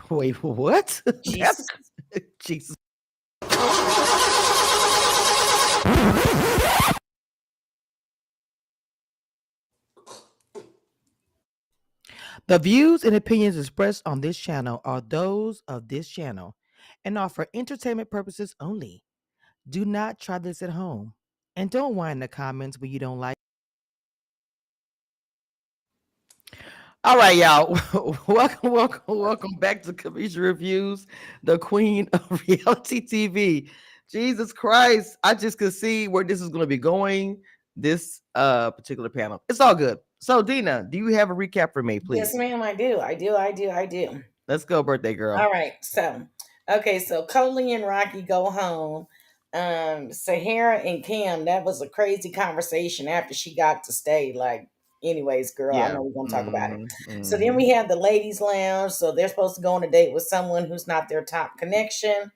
Wait, what? That's Jesus. Jesus. The views and opinions expressed on this channel are those of this channel and are for entertainment purposes only. Do not try this at home. And don't whine in the comments when you don't like. All right, y'all. Welcome back to Kamisha Reviews, the queen of reality TV. Jesus Christ. I just could see where this is going to be going, this particular panel. It's all good. So, Dina, do you have a recap for me, Yes, please? ma'am, I do. Let's go, birthday girl. All right. So Coley and Rocky go home. Sahara and Cam, that was a crazy conversation after she got to stay. Like, anyways, girl, I Yeah. know we're gonna talk about it. So then Mm-hmm. we have the ladies' lounge. So they're supposed to go on a date with someone who's not their top connection.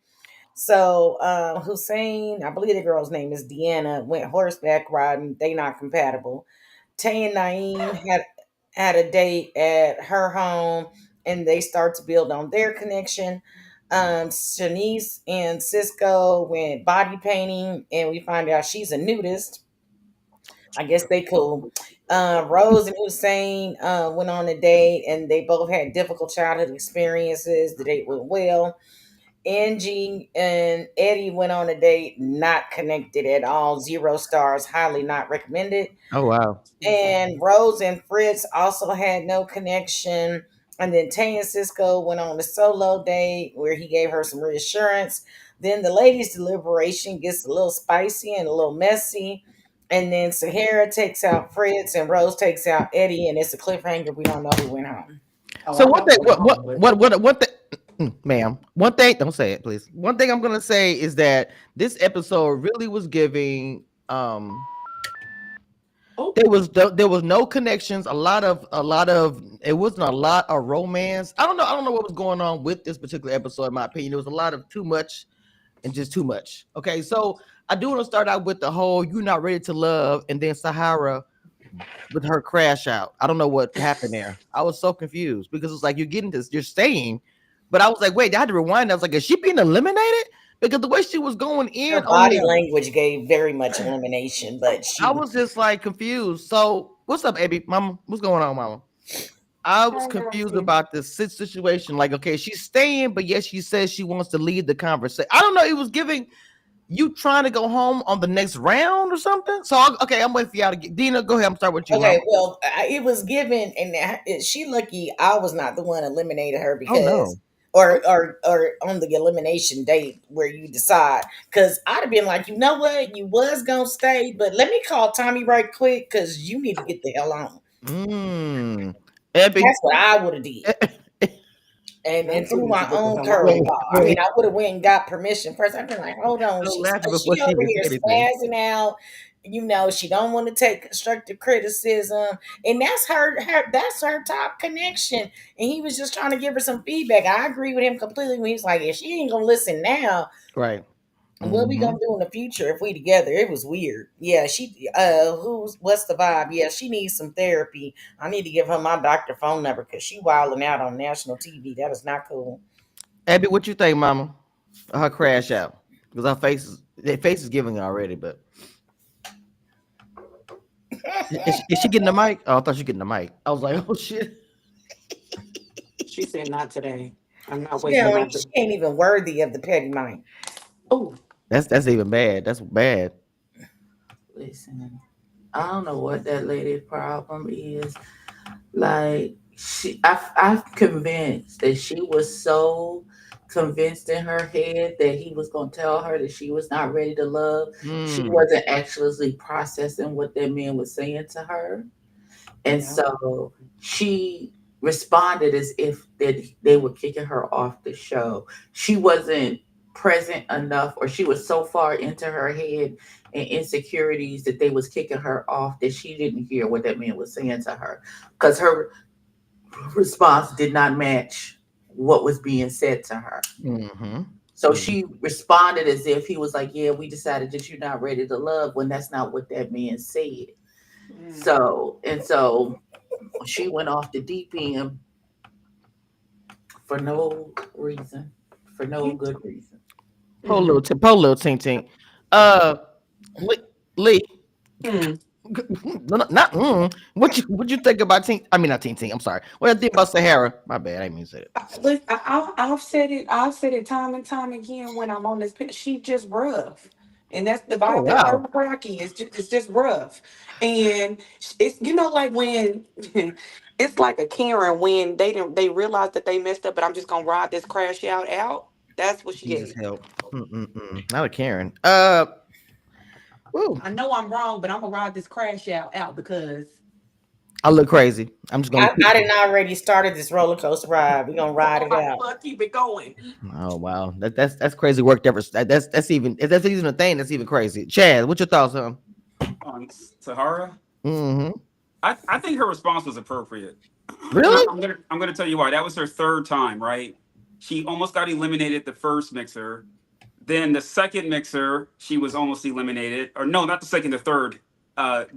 So Hussein, I believe the girl's name is Deanna, went horseback riding. They not compatible. Tay and Naim had a date at her home, and they start to build on their connection. Chenise and Cisco went body painting, and we find out she's a nudist. I guess they cool. Rose and Hussein went on a date, and they both had difficult childhood experiences. The date went well. Angie and Eddie went on a date, not connected at all. 0 stars, highly not recommended. Oh, wow. And Rose and Fritz also had no connection. And then Tay and Cisco went on a solo date where he gave her some reassurance. Then the ladies' deliberation gets a little spicy and a little messy. And then Sahara takes out Fritz and Rose takes out Eddie, and it's a cliffhanger. We don't know who went home. Oh, So I one know thing, who went home, but what thing, ma'am? One thing, don't say it, please. One thing I'm gonna say is that this episode really was giving. oh, There was no connections. A lot of it wasn't a lot of romance. I don't know what was going on with this particular episode. In my opinion, there was a lot of too much and just too much. Okay, so I do want to start out with the whole "you're not ready to love" and then Sahara with her crash out. I don't know what happened there. I was so confused because it's like you're getting this, you're staying, but I was like, wait, I had to rewind. I was like, is she being eliminated? Because the way she was going in Her on body him, language gave very much elimination, but I she was just like confused. So, what's up, Abby? Mama, what's going on, Mama? I was hi, confused Dorothy. about this situation. Like, okay, she's staying, but yes, she says she wants to lead the conversation. I don't know. It was giving you trying to go home on the next round or something. So, okay, I'm waiting for y'all to get Dina. Go ahead. I'm start with you, okay. Mama. Well, it was given, and she lucky I was not the one eliminated her Oh because, no. or on the elimination date where you decide. Because I'd have been like, you know what, you was gonna stay, but let me call Tommy right quick because you need to get the hell on. Abby. That's what I would have did. And I too through need to my get the own hell on. Wait, curveball. I mean, wait. I would have went and got permission first. I'd been like, hold on, Still laughing she before she over even here said anything. spazzing out. You know, she don't want to take constructive criticism, and that's her top connection. And he was just trying to give her some feedback. I agree with him completely when he's like, if she ain't gonna listen now, Right. what we Mm-hmm. gonna do in the future if we together? It was weird. Yeah, she what's the vibe? Yeah, she needs some therapy. I need to give her my doctor phone number because she wilding out on national TV. That is not cool. Abby, what you think, Mama? Her crash out because their face is giving already. But is she getting the mic? Oh, I thought she getting the mic. I was like, oh shit. She said not today. I'm not She wasting my. ain't, she ain't even worthy of the petty mind. Oh, That's even bad. That's bad. Listen, I don't know what that lady's problem is. Like I'm convinced that she was so convinced in her head that he was going to tell her that she was not ready to love. She Mm. wasn't actually processing what that man was saying to her, and Yeah. so she responded as if that they were kicking her off the show. She wasn't present enough, or she was so far into her head and insecurities that they was kicking her off that she didn't hear what that man was saying to her, because her response did not match what was being said to her. Mm-hmm. So Mm. she responded as if he was like, yeah, we decided that you're not ready to love, when that's not what that man said. mm, So she went off the deep end for no reason, for no good reason. Poor little ting ting. Uh, Lee, Lee Mm. no, not what you think about ting? I mean not ting ting. I'm sorry. What I think about Sahara? My bad. I didn't mean to say it. Look, I've said it. I've said it time and time again when I'm on this. She just rough, and that's the Oh vibe that her wow. and Rocky is. It's just rough, and it's like when it's like a Karen when they realize that they messed up, but I'm just gonna ride this crash out. That's what she Jesus is. help. Not a Karen. Woo. I know I'm wrong, but I'm gonna ride this crash out because I look crazy. I'm just gonna. I didn't already started this roller coaster ride. We're gonna ride oh, it I out. want to keep it going. Oh wow, that's crazy work. That's even a thing. That's even crazy. Chad, what's your thoughts on? On Sahara. Mm-hmm. I think her response was appropriate. And Really? I'm gonna tell you why. That was her third time, right? She almost got eliminated the first mixer. Then the second mixer, she was almost eliminated. Or no, not the second, the third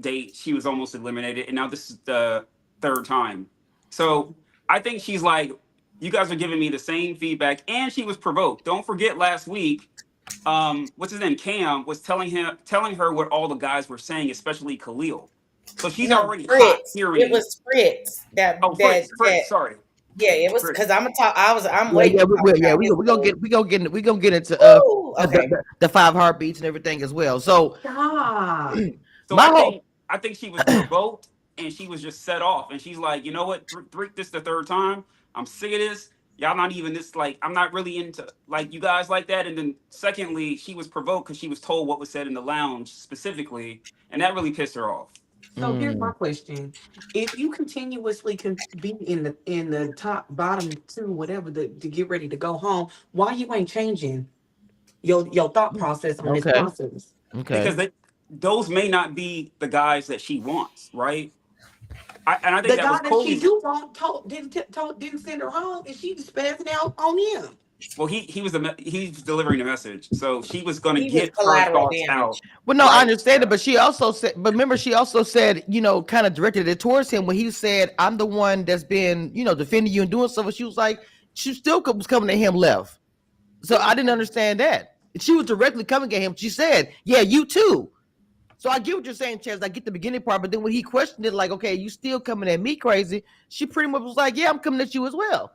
date, she was almost eliminated. And now this is the third time. So I think she's like, you guys are giving me the same feedback, and she was provoked. Don't forget last week, what's his name? Cam was telling her what all the guys were saying, especially Khalil. So she's No, already hot Fritz. hearing It it. was Fritz Oh, Fritz, sorry. yeah, it was Fritz. because I'm gonna talk. I'm Yeah, waiting yeah, to talk yeah. about his little. We gonna get into Woo! Okay. the five heartbeats and everything as well. So Stop. So my whole I think she was provoked and she was just set off, and she's like, you know what? This the third time. I'm sick of this. Y'all not even this like. I'm not really into like you guys like that. And then secondly, she was provoked because she was told what was said in the lounge specifically, and that really pissed her off. So here's my mm, question: if you continuously can be in the top bottom two, whatever, to get ready to go home, why you ain't changing your thought process on this okay, process? okay. Because those may not be the guys that she wants, right? And I think The that was guy that she Cody's. do want didn't send her home, and she was spazzing out on him. Well, he was delivering the message, so she was going to He was get her collateral thoughts out, damage. Well, no, I right? understand it, but she also said, but remember, she also said, kind of directed it towards him when he said, "I'm the one that's been, defending you and doing stuff." And she was like, she still was coming at him left. So I didn't understand that. She was directly coming at him. She said, "Yeah, you too." So I get what you're saying, Chaz. I get the beginning part, but then when he questioned it, like, "Okay, you still coming at me crazy?" She pretty much was like, "Yeah, I'm coming at you as well."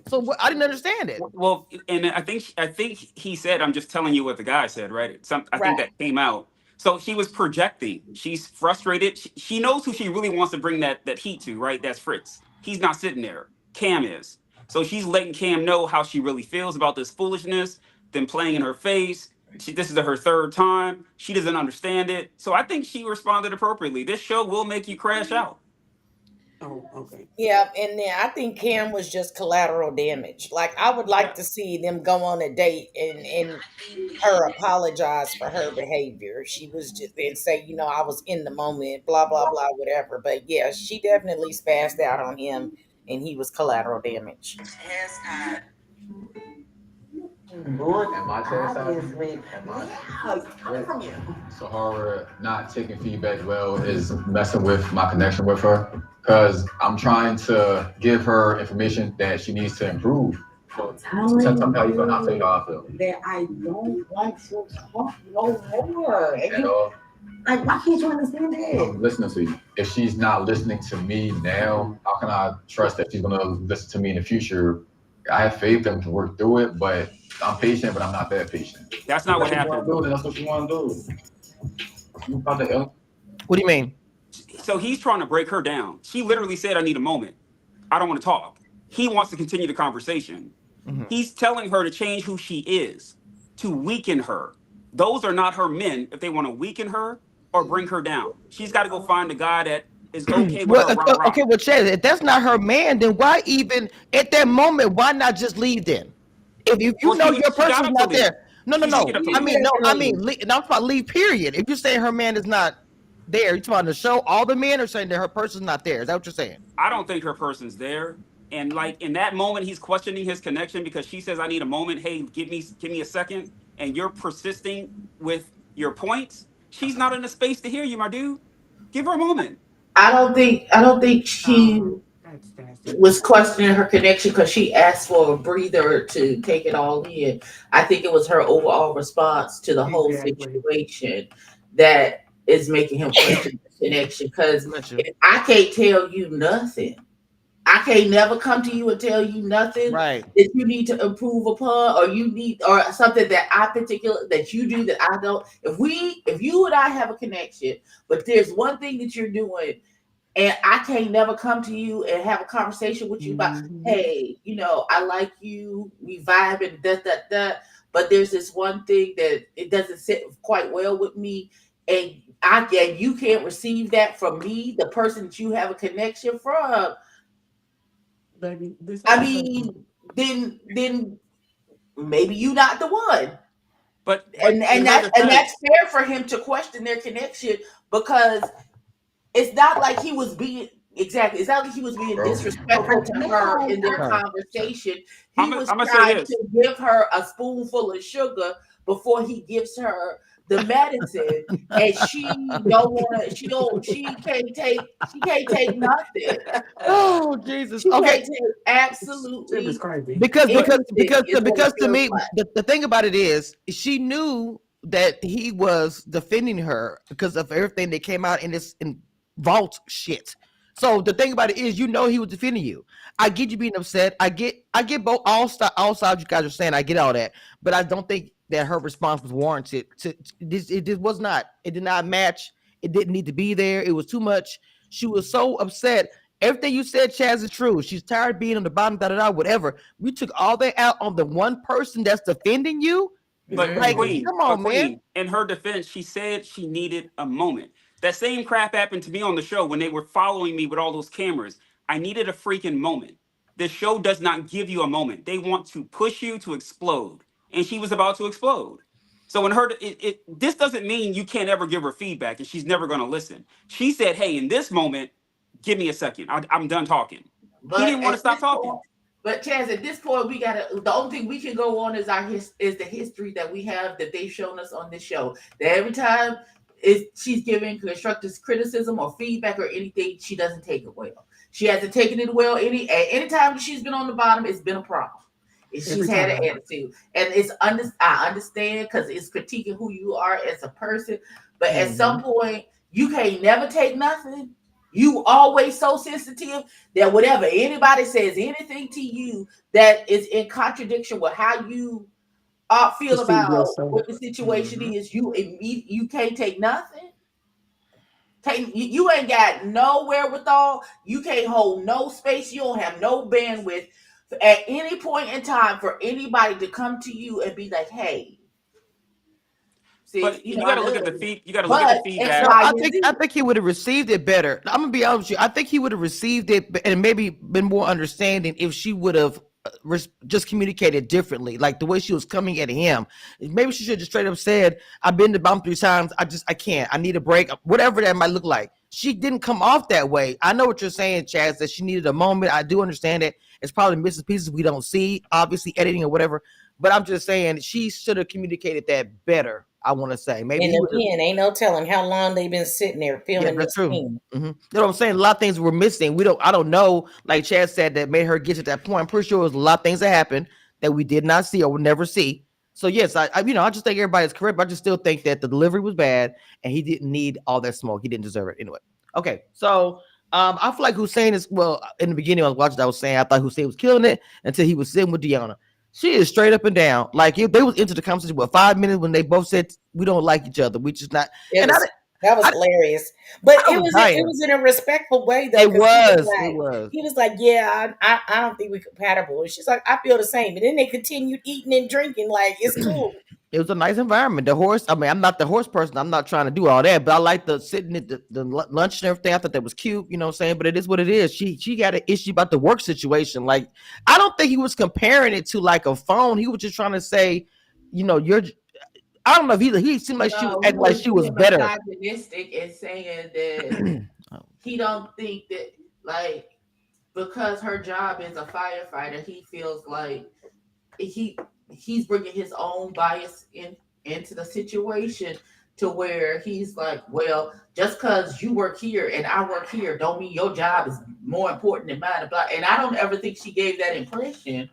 So I didn't understand it. Well, and I think he said, "I'm just telling you what the guy said," right? I think Right. that came out. So she was projecting. She's frustrated. She knows who she really wants to bring that heat to, right? That's Fritz. He's not sitting there. Cam is. So she's letting Cam know how she really feels about this foolishness. Then playing in her face. This is her third time. She doesn't understand it. So I think she responded appropriately. This show will make you crash out. Oh, okay. Yeah, and then I think Cam was just collateral damage. Like I would Yeah. like to see them go on a date and her apologize for her behavior. She was just and say, I was in the moment, blah blah blah, whatever. But yeah, she definitely spazzed out on him, and he was collateral damage. Lord, Am I chastising? obviously. Am I? Yeah. Sahara not taking feedback well is messing with my connection with her because I'm trying to give her information that she needs to improve. So tell me how you feel, not tell you how I feel. That I don't want to talk no more. At all. Like, why can't you understand that? I'm listening to you. If she's not listening to me now, how can I trust that she's gonna listen to me in the future? I have faith that we can work through it, but I'm patient, but I'm not that patient. That's not what That's what happened. you want to do, then that's what you want to do. You about to What do you mean? So he's trying to break her down. She literally said, "I need a moment. I don't want to talk." He wants to continue the conversation. Mhm. He's telling her to change who she is, to weaken her. Those are not her men if they want to weaken her or bring her down. She's got to go find a guy that is okay with Well, her rah rah. okay, well, Chaz, if that's not her man, then why even at that moment? Why not just leave then? If you Well, know your she got person's up to not leave. there, no, no, She did no. get up to He I leave. mean, did no, have to I leave. mean, no, I'm talking about leave. Period. If you're saying her man is not there, you're talking about the show. All the men are saying that her person's not there. Is that what you're saying? I don't think her person's there. And like in that moment, he's questioning his connection because she says, "I need a moment. Hey, give me a second." And you're persisting with your points. She's not in a space to hear you, my dude. Give her a moment. I don't think she Oh, That's nasty. was questioning her connection because she asked for a breather to take it all in. I think it was her overall response to the whole Exactly. situation that is making him question the connection. Because Not you. if I can't tell you nothing, I can't never come to you and tell you nothing Right. that you need to improve upon, or you need, or something that I particular that you do that I don't. If you and I have a connection, but there's one thing that you're doing and I can't never come to you and have a conversation with you about, Mhm. hey, I like you, we vibe and that. But there's this one thing that it doesn't sit quite well with me, and you can't receive that from me, the person that you have a connection from. Baby, this I ain't so. mean, then maybe you not the one. But And in and her that's defense, fair for him to question their connection, because it's not like he was being exactly. It's not like he was being Bro, disrespectful to her in their Sorry. Sorry. conversation. I'm He was gonna say trying this. to give her a spoonful of sugar before he gives her the medicine, and she don't want to. She don't. She can't take. She can't take nothing. Oh Jesus. She Okay. can't take It was absolutely crazy. because because anything. because Is what it because to feels me like. the thing about it is she knew that he was defending her because of everything that came out in this in vault shit. So the thing about it is, he was defending you. I get you being upset. I get both all sides you guys are saying. I get all that, but I don't think that her response was warranted. This, it just was not. It did not match. It didn't need to be there. It was too much. She was so upset. Everything you said, Chaz, is true. She's tired of being on the bottom, da da da, whatever. We took all that out on the one person that's defending you. But Like, Mhm. Queen, come on, man. in her defense, she said she needed a moment. That same crap happened to me on the show when they were following me with all those cameras. I needed a freaking moment. The show does not give you a moment. They want to push you to explode, and she was about to explode. So in her, this doesn't mean you can't ever give her feedback, and she's never going to listen. She said, "Hey, in this moment, give me a second. I'm done talking." He But didn't want to at stop this point, talking. but Chaz, at this point, we gotta. The only thing we can go on is is the history that we have that they've shown us on this show. That every time she's giving constructive criticism or feedback or anything, she doesn't take it well. She hasn't taken it well any time she's been on the bottom. It's been a problem. She's Every had an time. attitude, and I understand because it's critiquing who you are as a person. But at Mm-hmm. some point, you can't never take nothing. You always so sensitive that whatever anybody says, anything to you that is in contradiction with how you feel Perceive about yourself. what the situation Mm-hmm. is, you can't take nothing. You ain't got no wherewithal. You can't hold no space. You don't have no bandwidth at any point in time for anybody to come to you and be like, "Hey, sis, But you I got to look love at the you, feed. You got to look at the but X, feedback. No, Y, I and think I Z." think he would have received it better. I'm gonna be honest with you. I think he would have received it and maybe been more understanding if she would have just communicated differently, like the way she was coming at him. Maybe she should have just straight up said, "I've been to bomb 3 times. I can't. I need a break." Whatever that might look like. She didn't come off that way. I know what you're saying, Chaz. That she needed a moment. I do understand it. It's probably missing pieces we don't see, obviously editing or whatever. But I'm just saying she should have communicated that better. I want to say maybe And he would have. again, ain't no telling how long they've been sitting there Yeah, filming that's this true. scene. You know what I'm saying? A lot of things were missing. I don't know. Like Chad said, that made her get to that point. I'm pretty sure it was a lot of things that happened that we did not see or will never see. So yes, I just think everybody's correct, but I just still think that the delivery was bad and he didn't need all that smoke. He didn't deserve it anyway. Okay, so I feel like Hussein is in the beginning I was watching. I was saying I thought Hussein was killing it until he was sitting with Deanna. She is straight up and down. Like if they was into the conversation for 5 minutes when they both said we don't like each other. We just not. It And was that was I, hilarious, but I was it dying. was in a respectful way though, It because was. It was. he was like, yeah, I don't think we're compatible. And she's like, I feel the same. And then they continued eating and drinking, like it's cool. It was a nice environment. The horse. I mean, I'm not the horse person. I'm not trying to do all that, but I like the sitting at the lunch and everything. I thought that was cute. You know what I'm saying? But it is what it is. She got an issue about the work situation. Like I don't think he was comparing it to like a phone. He was just trying to say, you're. I don't know if he seemed like she was No, he acting like was she was being better. misogynistic and saying that he don't think that, like, because her job is a firefighter, he feels like he he's bringing his own bias into the situation to where he's like, well, just because you work here and I work here, don't mean your job is more important than mine. Blah. And I don't ever think she gave that impression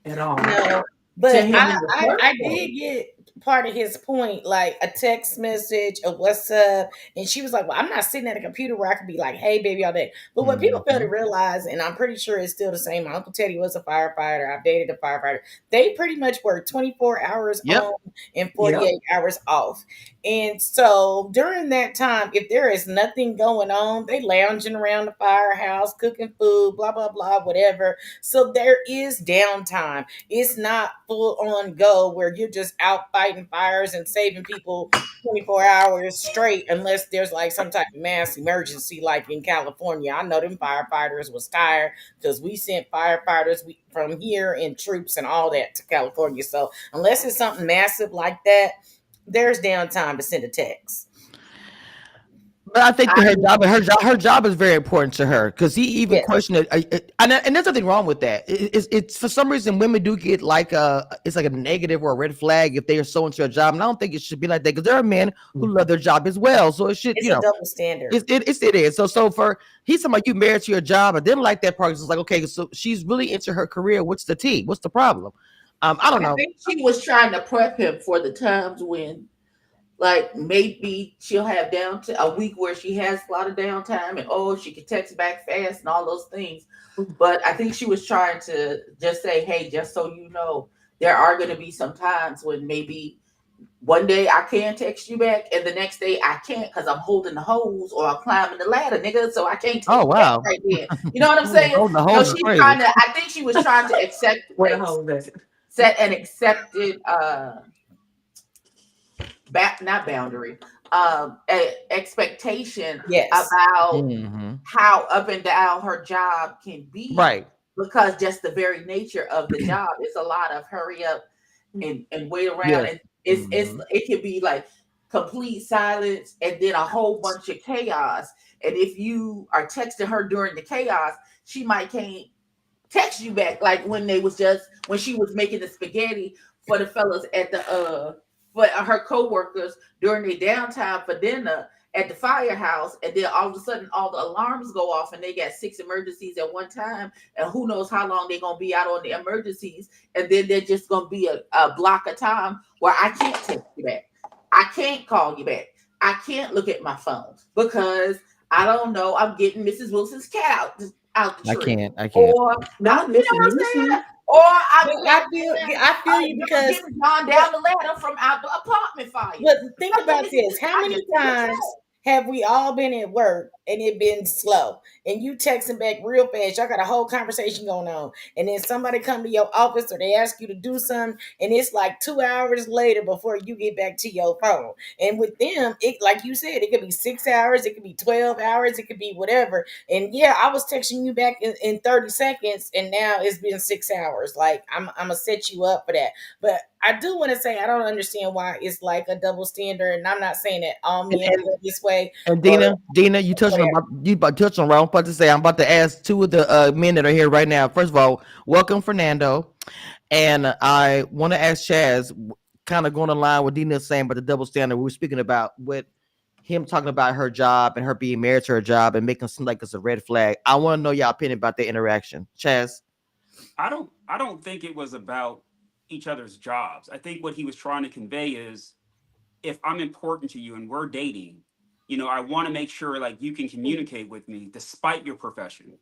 At all. No, to but him I, in the I first I did place. get part of his point, like a text message, a what's up, and she was like, "Well, I'm not sitting at a computer where I could be like, hey, baby, all day." But what people fail to Mhm. realize, and I'm pretty sure it's still the same. My Uncle Teddy was a firefighter. I've dated a firefighter. They pretty much work 24 hours Yep. on and Yep. 48 hours off. And so during that time, if there is nothing going on, they lounging around the firehouse, cooking food, blah blah blah, whatever. So there is downtime. It's not full on go where you're just out fighting fires and saving people 24 hours straight unless there's like some type of mass emergency like in California. I know them firefighters was tired because we sent firefighters from here and troops and all that to California. So unless it's something massive like that, there's downtime to send a text. But I think I that her job is very important to her because he even Yes. questioned it, and there's nothing wrong with that. It's for some reason women do get like it's like a negative or a red flag if they are so into a job, and I don't think it should be like that because there are men who love their job as well. So it should, It's a double standard. it is. So for he's talking about you married to your job, and didn't like that part. It's like okay, so she's really into her career. What's the tea? What's the problem? I don't I know. think she was trying to prep him for the times when, like, maybe she'll have down to a week where she has a lot of downtime and oh, she can text back fast and all those things. But I think she was trying to just say, hey, just so you know, there are going to be some times when maybe one day I can text you back and the next day I can't because I'm holding the hose or I'm climbing the ladder, nigga. So I can't Oh text you back wow, right then. You know what I'm saying? holding the So hose is she's crazy. trying to, I think she was trying to Where the hell is that? set an accepted not boundary, expectation Yes. about Hmm. how up and down her job can be Right. because just the very nature of the job is a lot of hurry up and wait around, Yes. and Hmm. it can be like complete silence and then a whole bunch of chaos. And if you are texting her during the chaos, she might can't text you back like when she was making the spaghetti for the fellas at the for her co-workers during their downtime for dinner at the firehouse, and then all of a sudden all the alarms go off and they got 6 emergencies at one time, and who knows how long they're gonna be out on the emergencies, and then they're just gonna be a block of time where I can't text you back, I can't call you back, I can't look at my phone because I don't know, I'm getting Mrs. Wilson's cat out the I tree, can't. I can't. or Not you know Mrs. what I'm saying? Wilson. Or I'm But I feel you because getting John down the ladder from out the apartment fire. but think Like, about this. How I many just sent a times have we all been at work and it been slow and you texting back real fast? Y'all got a whole conversation going on, and then somebody come to your office or they ask you to do something, and it's like 2 hours later before you get back to your phone. And with them, it like you said, it could be 6 hours, it could be 12 hours, it could be whatever. And yeah, I was texting you back in 30 seconds, and now it's been 6 hours. Like I'm gonna set you up for that. But I do want to say I don't understand why it's like a double standard, and I'm not saying that all And, men and feel this way And or Dina, you touching on whatever. you about touching on what I'm about to say. I'm about to ask two of the men that are here right now. First of all, welcome Fernando, and I want to ask Chaz, kind of going along with Dina saying about the double standard. We were speaking about with him talking about her job and her being married to her job and making it seem like it's a red flag. I want to know y'all opinion about the interaction, Chaz. I don't think it was about each other's jobs. I think what he was trying to convey is if I'm important to you and we're dating, I want to make sure like you can communicate with me despite your profession.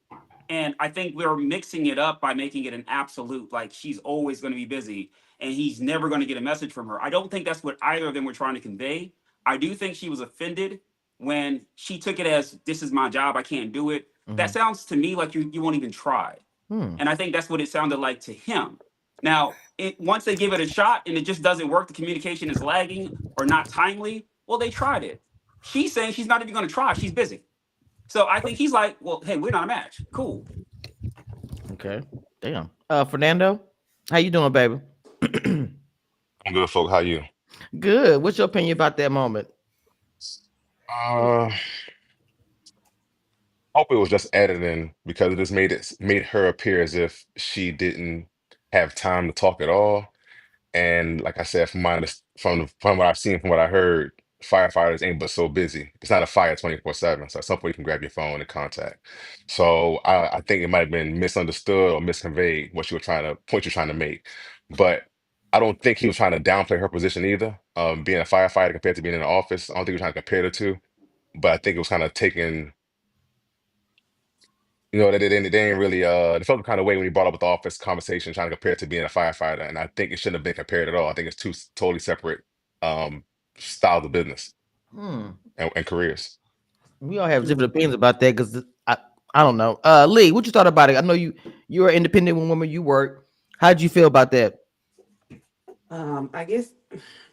And I think we're mixing it up by making it an absolute, like she's always going to be busy and he's never going to get a message from her. I don't think that's what either of them were trying to convey. I do think she was offended when she took it as this is my job, I can't do it. That Mm-hmm. sounds to me like you won't even try. Hmm. And I think that's what it sounded like to him. Now, once they give it a shot and it just doesn't work, the communication is lagging or not timely, well, they tried it. She's saying she's not even going to try. She's busy. So I think he's like, well, hey, we're not a match. Cool. Okay. Damn. Fernando, how you doing, baby? I'm good, folk. How you? Good. What's your opinion about that moment? Uh, hope it was just editing because it just made her appear as if she didn't have time to talk at all. And like I said, from what I've seen, from what I heard, firefighters ain't but so busy. It's not a fire 24/7. So at some point you can grab your phone and contact. So I think it might have been misunderstood or misconveyed what you were trying to point you're trying to make. But I don't think he was trying to downplay her position either. Being a firefighter compared to being in the office, I don't think he was trying to compare the two. But I think it was kind of taken, that they didn't really they felt the kind of way when he brought up with the office conversation, trying to compare it to being a firefighter. And I think it shouldn't have been compared at all. I think it's two totally separate um styles of business Hmm. and careers. We all have different opinions about that because I don't know. Lee, what you thought about it? I know you're an independent woman. You work. How'd you feel about that?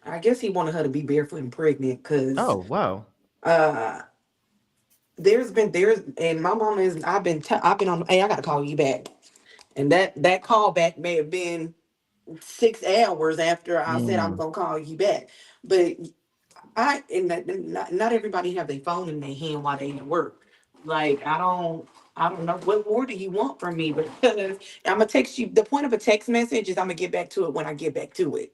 I guess he wanted her to be barefoot and pregnant because Oh wow. uh there's and my mom is I've been on, hey, I gotta call you back. And that call back may have been 6 hours after I said I was Mm. gonna call you back. But not everybody have their phone in their hand while they at work. Like I don't know what more do you want from me, because I'm gonna text you. The point of a text message is I'm gonna get back to it when I get back to it.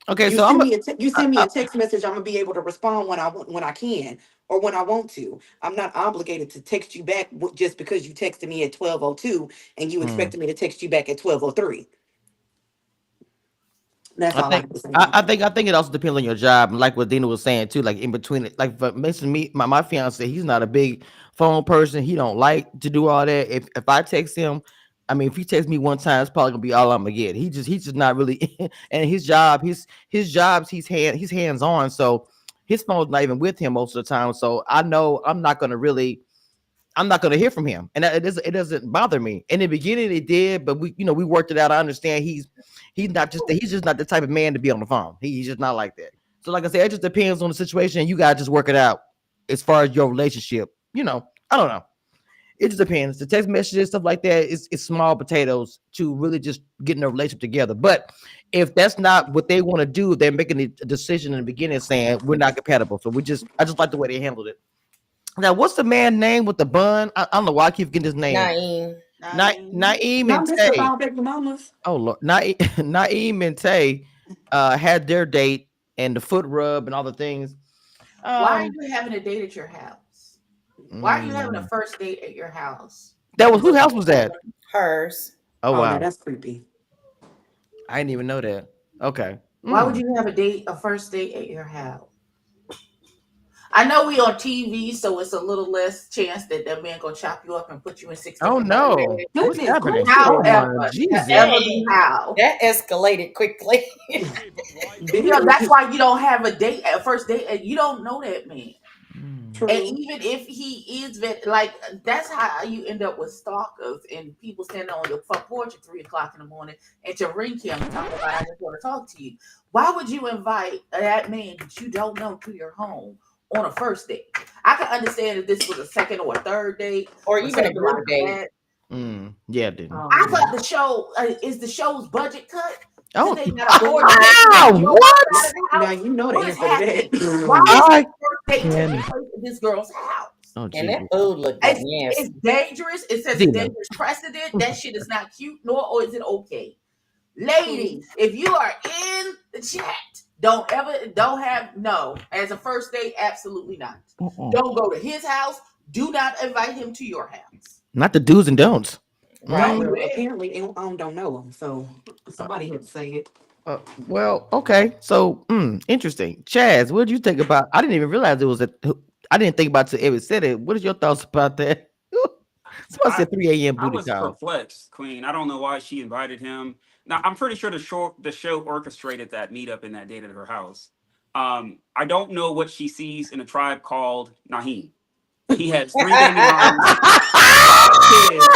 Okay, You so I'm. send me you I, send me I, a text message, I'm gonna be able to respond when I want, when I can, or when I want to. I'm not obligated to text you back just because you texted me at 12:02 and you mm. expected me to text you back at 12:03. That's I all I think have to say I, about I that. think I think it also depends on your job, and like what Dina was saying too. Like in between it, like for instance, me, my fiance, he's not a big phone person. He don't like to do all that. If I text him, I mean, if he texts me one time, it's probably gonna be all I'm gonna get. He's just not really. And his jobs, he's hands on, so his phone's not even with him most of the time. So I know I'm not gonna hear from him, and it doesn't bother me. In the beginning, it did, but we worked it out. I understand he's just not the type of man to be on the phone. He's just not like that. So, like I said, it just depends on the situation. And you gotta just work it out as far as your relationship. I don't know. It just depends. The text messages, stuff like that, is small potatoes to really just getting a relationship together. But if that's not what they want to do, they're making a decision in the beginning saying we're not compatible. So I just like the way they handled it. Now, what's the man name with the bun? I don't know why I keep getting his name. Naim. Naim No, and Mr. Tay. Bob Baby Mamas. Oh Lord, Naim and Tay had their date and the foot rub and all the things. Why are Um, you having a date at your house? Why are you having a mm, first date at your house? that was For whose house was that? Hers. Oh Oh, now wow, that's creepy. I didn't even know that. Okay. Why would you have a first date at your house? I know we on TV, so it's a little less chance that that man gonna chop you up and put you in six Oh different no, beds. what's Goodness happening? gracious. Oh my However, Jesus. however be Dang. how. That escalated quickly. That's why you don't have a first date, and you don't know that man. Mm. And True. even if he is like, that's how you end up with stalkers and people standing on your front porch at 3 o'clock in the morning and to ring him and talk about I just want to talk to you. Why would you invite that man that you don't know to your home on a first date? I can understand if this was a second or a third date Or or even a something group like date. that. Yeah, it didn't. Oh I yeah. thought the show is the show's budget cut Oh, because they got to go on vacation and ah, you don't want what? them out of the Now house. you know the What is answer to happening? Why that. is this I first date taking can. place at this girl's house? Oh And that Jesus, food looked It's nasty. dangerous. It says a Dina. dangerous precedent. That shit is not cute, nor or is it okay. True. Ladies, if you are in the chat, don't have no as a first date. Absolutely not. Mm-mm. Don't go to his house. Do not invite him to your house. Not the do's and don'ts. Don't Right. Mm, do Well, it. apparently don't know him, so somebody had to say it. well, okay. So, interesting. Chaz, what did you think about? I didn't even realize it was a. I didn't think about it till Evan said it. What is your thoughts about that? Somebody I said 3 a.m. I booty was call. perplexed, Queen. I don't know why she invited him. Now I'm pretty sure the show orchestrated that meetup and that date at her house. I don't know what she sees in a tribe called Naheem. He has three baby mamas, 5 kids,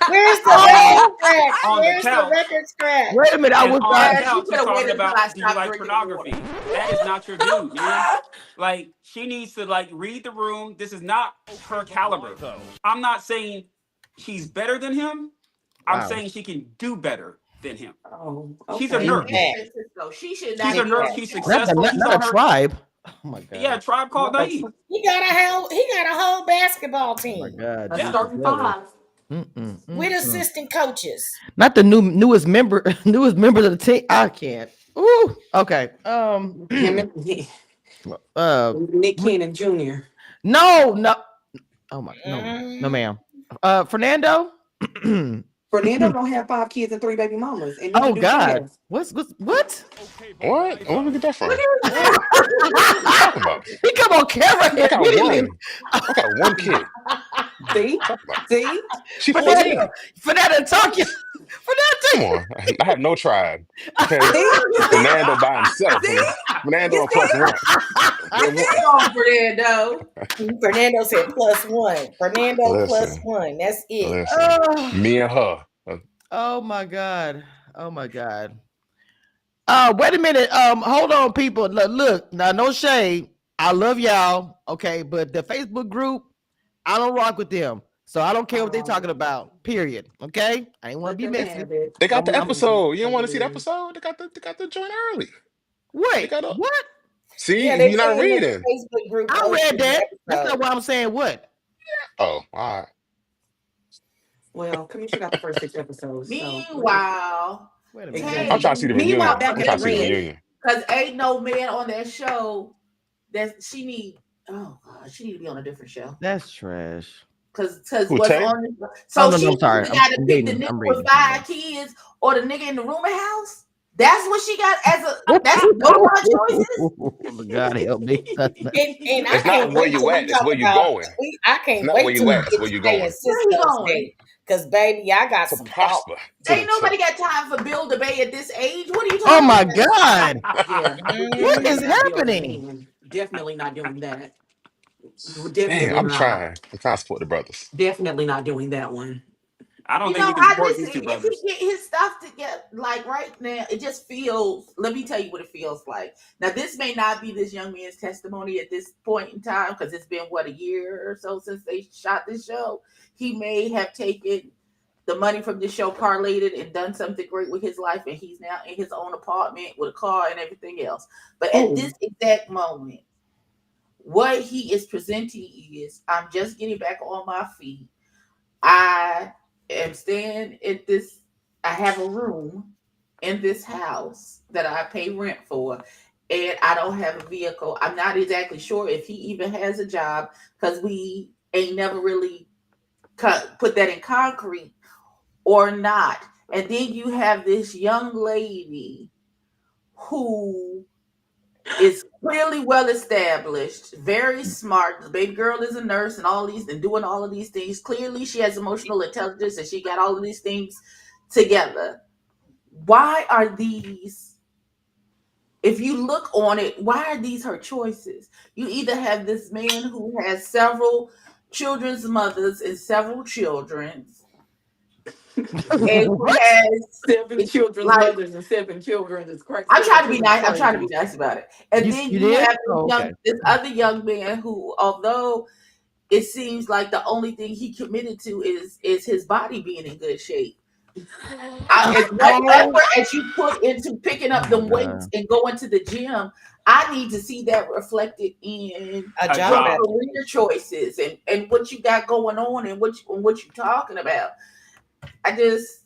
Where's the record and scratch? on the Where's the couch. record scratch? Wait a minute. I And was on the not. Yes, you couch, could he's have talking waited until I about, do you stopped like drinking the water. pornography? That is not your dude, man. Like, she needs to like read the room. This is not her caliber. I'm not saying she's better than him. I'm Wow. saying she can do better than him. Oh, She's a okay. Big nurse. fact. Big Francisco. She should She's not a Big be nurse. on fact. She's the Not, show. the, successful. not, She's not a on her. tribe. Oh my Yeah, god. tribe called Naeem. He got a whole basketball Oh my team god. A Jesus. starting five. with assistant coaches. Not the newest member. Newest members of the team. I can't. Ooh. Okay. Him and Uh, Nick we, Cannon Jr. no, no. Oh my, no, no, Mm, ma'am. Fernando. Fernando don't have 5 kids and 3 baby mamas, and neither Oh do God, Chaz. what's what? What? Where we get that What from? is What? What you talking about? He come on camera I and got immediately. one. I got one kid. See, Talk about. see, She Fernando, 14. Fernando talking. Come on. I have no tribe. Okay. see, you see, Fernando by himself. see, Fernando you a plus see, one. you Come see. on, Fernando? Fernando said plus one. Fernando plus Listen, one. That's it. listen. Oh, Me and her. oh my God. Oh my God. Wait a minute. Hold on, people. Look, now no shade. I love y'all. Okay, but the Facebook group, I don't rock with them. So I don't care what they're talking about. Period. Okay? I ain't want to Let be them messy. have it. They got Let the them I'm have it episode. You don't because want it to see the is. episode? They got the joint early. They wait, got a what? see, Yeah, they you're not saying that reading. the Facebook group I read posted the that. That's not episode. what I'm saying. What? Oh, all right. Well, Kamisha got the first 6 episodes, so Meanwhile, Wait a minute. I'm exactly. Tay, trying to see the Meanwhile, reunion. back I'm at trying the to see the ranch, reunion. because ain't no man on that show that she need. Oh God, she need to be on a different show. That's trash. Cause Who what's Tay? on Oh so no, no, she I'm sorry. either got to I'm pick the reading. nigga I'm with reading. 5 kids or the nigga in the rooming house. That's what she got as a. That's those are her choices. God help me. And I It's not can't where wait you till we at, it's talk where you about going. I It's can't not where wait till you we at, it's get where to you Tay and going. Where he Cisco's going? day. Cause baby, I got To some thoughts. prosper to the Ain't top. nobody got time for Bill DeBay at this age. What are you Oh talking my about? God. yeah, we're What definitely is Mm, not building happening? in. Definitely not doing that. We're Dang, definitely I'm not. trying. I'm trying to support the brothers. Definitely not doing that one. I don't You think know, you can I support just these two if he brothers. get his stuff together, like right now, it just feels. Let me tell you what it feels like. Now, this may not be this young man's testimony at this point in time because it's been what a year or so since they shot this show. He may have taken the money from this show, parlayed it, and done something great with his life, and he's now in his own apartment with a car and everything else. But at Oh, this exact moment, what he is presenting is, I'm just getting back on my feet. I am staying at this, I have a room in this house that I pay rent for, and I don't have a vehicle. I'm not exactly sure if he even has a job because we ain't never really put that in concrete or not. And then you have this young lady who is clearly well established, very smart. The baby girl is a nurse and all these and doing all of these things. Clearly, she has emotional intelligence and she got all of these things together. Why are these, if you look on it, why are these her choices? You either have this man who has several children's mothers and several children's, and he What? has seven it's children's like mothers and 7 children is crazy. I'm Seven trying to be children is nice. I'm trying to be crazy. nice about it. And then You you did? have Oh, okay. this other young man who, although it seems like the only thing he committed to is his body being in good shape. As much oh, effort as you put into picking Oh up my them weights God. and going to the gym, I need to see that reflected in a A job your job. career application. choices and what you got going on and what you talking about. I just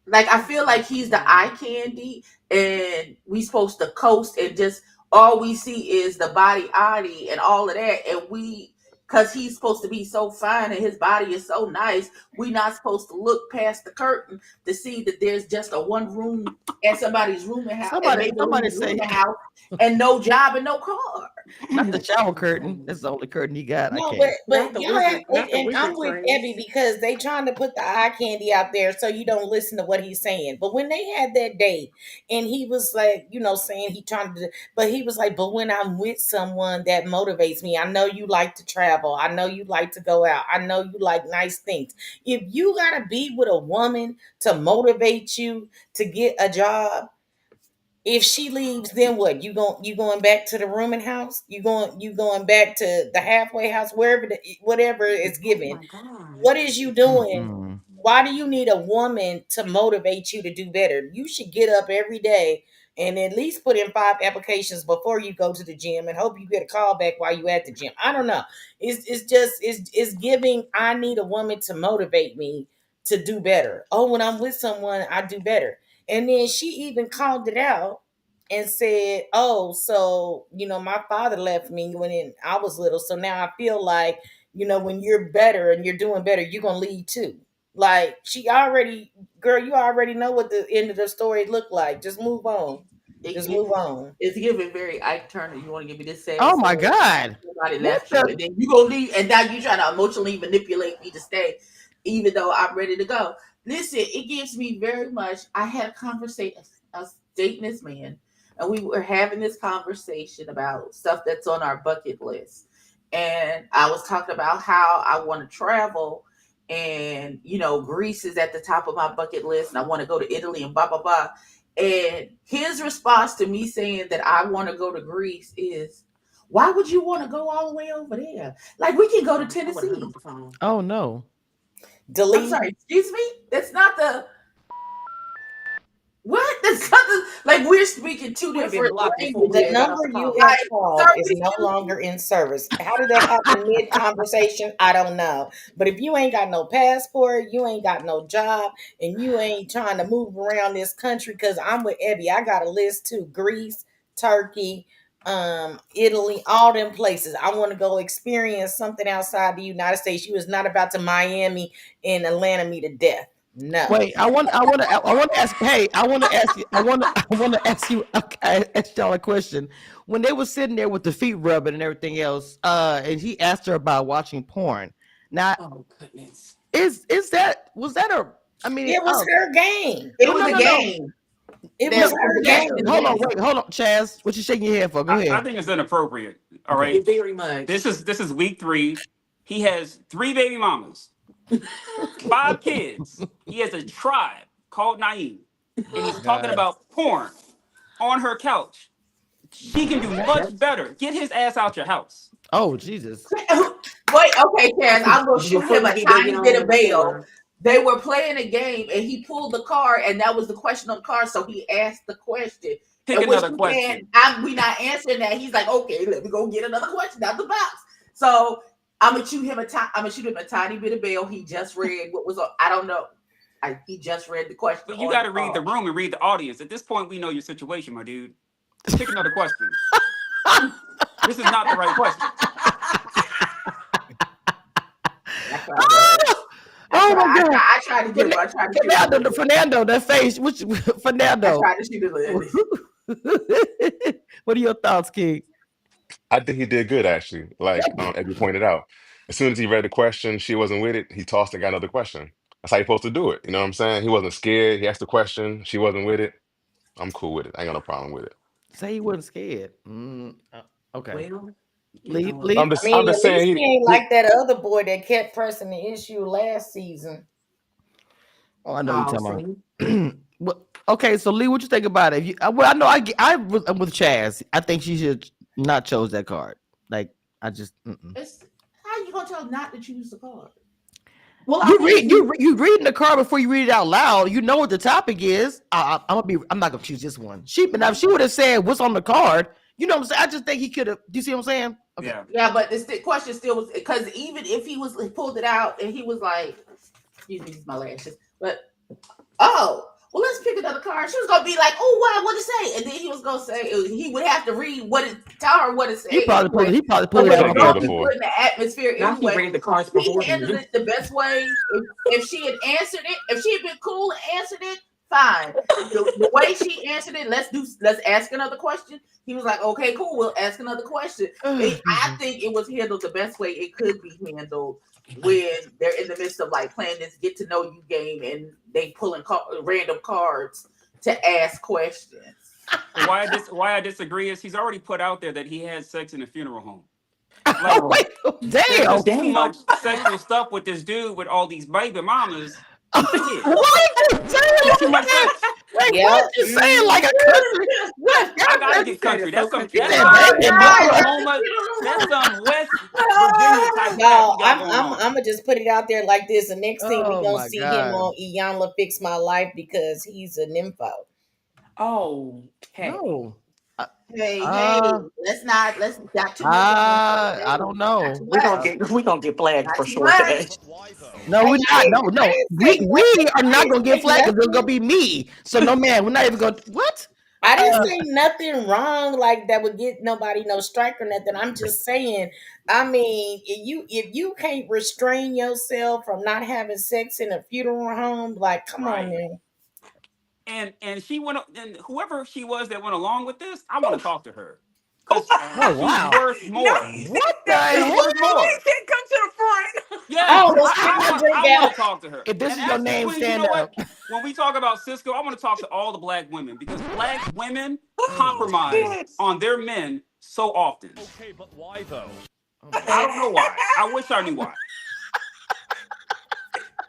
like I feel like he's the eye candy and we supposed to coast and just all we see is the body oddy and all of that and we because he's supposed to be so fine and his body is so nice, we not supposed to look past the curtain to see that there's just a one room and somebody's rooming house and Somebody, Maybelline's somebody say rooming house and no job and no car. not the shower curtain. That's the only curtain he got. I No, but can't. but Not the y'all have wizard, not the and I'm wizard with train. Ebby because they trying to put the eye candy out there so you don't listen to what he's saying. But when they had that date and he was like, saying he trying to, but he was like, but when I'm with someone that motivates me, I know you like to travel, I know you like to go out, I know you like nice things. If you gotta be with a woman to motivate you to get a job, if she leaves, then what? You going back to the rooming house? You going back to the halfway house, wherever whatever is Oh given. my God. What is you doing? Mm-mm. Why do you need a woman to motivate you to do better? You should get up every day and at least put in 5 applications before you go to the gym and hope you get a call back while you at the gym. I don't know. It's just it's giving. I need a woman to motivate me to do better. Oh, when I'm with someone, I do better. And then she even called it out. and said, "Oh, so my father left me when I was little, so now I feel like when you're better and you're doing better, you're gonna leave too." Like she already, girl, you already know what the end of the story looked like. Just move on. Just move on. It's giving very Ike Turner. You want to give me this sad Oh my story? God. Somebody What left you, the? and then you gonna leave, and now you trying to emotionally manipulate me to stay, even though I'm ready to go. Listen, it gives me very much. I had a conversation. I was dating this man, and we were having this conversation about stuff that's on our bucket list. And I was talking about how I want to travel, and Greece is at the top of my bucket list, and I want to go to Italy and blah blah blah. And his response to me saying that I want to go to Greece is, why would you want to go all the way over there? Like, we can go to I would've hung Tennessee. up the phone. Oh no. I'm Delete. sorry, excuse me? That's not the what? That's not the, like, we're speaking two Would have been different blocked before we The even got languages. off the number you call. have Like, called sir, is no longer in service. How did that happen mid conversation? I don't know. But if you ain't got no passport, you ain't got no job, and you ain't trying to move around this country, because I'm with Ebby. I got a list too: Greece, Turkey, Italy, all them places. I want to go experience something outside the United States. You is not about to Miami and Atlanta me to death. No. Wait, I want to ask. Hey, I want to ask you. I want to ask you. Okay, I asked y'all a question. When they were sitting there with the feet rubbing and everything else, and he asked her about watching porn. Now, Oh goodness. is that was that a? I mean, It was her game. it well, was no, a no, no, game. It There was no. was her a Okay, game in the game. hold on, game. wait, hold on, Chaz. What you shaking your head for? Go I ahead. think it's inappropriate. All Okay. right. Very much. This is week 3. He has 3 baby mamas, 5 kids. He has a tribe called Naim, and Oh he's talking God. about porn on her couch. She can do much better. Get his ass out your house. Oh Jesus. Wait, okay, Karen, I'm gonna shoot Before him you a get that, get tiny bit on of the bail. floor. They were playing a game, and he pulled the card, and that was the question on the card. So he asked the question, Pick and which another we can't. question. We not answering that. He's like, okay, let me go get another question out the box. So I'm gonna shoot him a tiny bit of bail. He just read what was on. I don't know. He just read the question But you on got the to read the card. room and read the audience. At this point, we know your situation, my dude. Pick another question. This is not the right question. That's what I did. Oh my God. I tried to give him. I tried to shoot him a little bit. Fernando, that face. Which I Fernando? tried to shoot him a little bit. What are your thoughts, King? I think he did good actually. Like as you pointed out, as soon as he read the question, she wasn't with it. He tossed and got another question. That's how you're supposed to do it. You know what I'm saying? He wasn't scared. He asked the question. She wasn't with it. I'm cool with it. I ain't got no problem with it. Say he wasn't scared. Okay. Well, Leave. I'm Leave. I just I'm mean, just at least saying he ain't he like that other boy that kept pressing the issue last season. Oh, I know you're oh, talking see, about. Well, okay, so Lee, what you think about it? Well, I know I'm with Chaz. I think she should not chose that card. Like, I just How you gonna tell him not to choose the card? well, I you think read he, you reading the card before you read it out loud. You know what the topic is. I'm not gonna choose this one. Now if she would have said what's on the card. You know what I'm saying? I just think he could have. Do you see what I'm saying? Okay. Yeah. Yeah, but the question still was, because even if he pulled it out and he was like, excuse me, this is my lashes, but oh, well, let's pick another card. She was gonna be like, oh, what it say? And then he was gonna say he would have to read tell her what it say anyway. He probably So pulled it it out played was the on game gonna be purpose. before. put in the atmosphere now he anyway. read the cards He beforehand. handled it the best way. If she had answered it, if she had been cool and answered it, fine. The way she answered it, let's ask another question. He was like, okay, cool, we'll ask another question. I think it was handled the best way it could be handled when they're in the midst of like playing this get to know you game and they pulling random cards to ask questions. Why I disagree is he's already put out there that he had sex in a funeral home. Like, Oh, Wait, there's damn. just too damn. much sexual stuff with this dude with all these baby mamas. Yeah, Why you saying it's too like much that? sex. Wait, Yep. what you saying like a country? What? I gotta God, get country. That's some you that's said some baby mama. Oklahoma. That's some West Virginia type crap Y'all, you got I'm going I'm on. I'm gonna just put it out there like this. The next thing we Oh gonna my see him God. on Iyanla Fix My Life because he's a nympho. Oh, okay. No. Hey, Uh, let's not too much. I don't Not know. too We're much. gonna get flagged Not for too sure much. today. No, I, we're I, not. didn't, No, I no. didn't say We nothing. are I not didn't gonna get say flagged because it's nothing. gonna be me. So no man, we're not even gonna what? I didn't say nothing wrong like that would get nobody no strike or nothing. I'm just saying, I mean, if you can't restrain yourself from not having sex in a funeral home, like come on, Right. man. And she went, and whoever she was that went along with this, I want to talk to her Oh, because Oh she's wow. worth no, more. What the no, She's hell? worth more. can't come to the front. I Yes, almost spit my drink I want out. to talk to her. If this And is your actually, name, Queens, you stand know what? up. When we talk about Cisco, I want to talk to all the black women because black women Oh, compromise yes. on their men so often. Okay, but why though? Oh my I god. don't know why. I wish I knew why.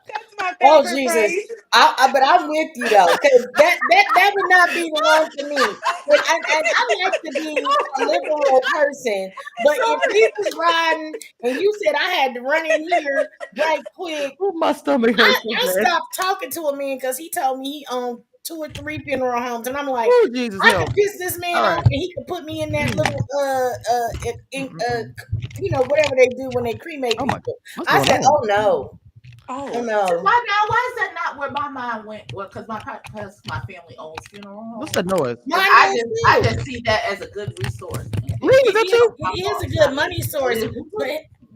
That's my Oh favorite Jesus. phrase. But I'm with you though, because that would not be the one for me. And I like to be a liberal person, but if we was riding and you said I had to run in here right quick, Oh, my stomach hurts so I bad. stopped talking to a man because he told me he owned 2 or 3 funeral homes, and I'm like, Oh Jesus I could help. piss this man All off, right. and he could put me in that little whatever they do when they cremate Oh my. people. What's I going said, on? oh no, oh Oh, no. Why is that not where my mind went? Well, because my family owns funeral What's homes. that noise? And Mine I does just I too. just see that as a good resource. Lee, is that you? It is a good money source,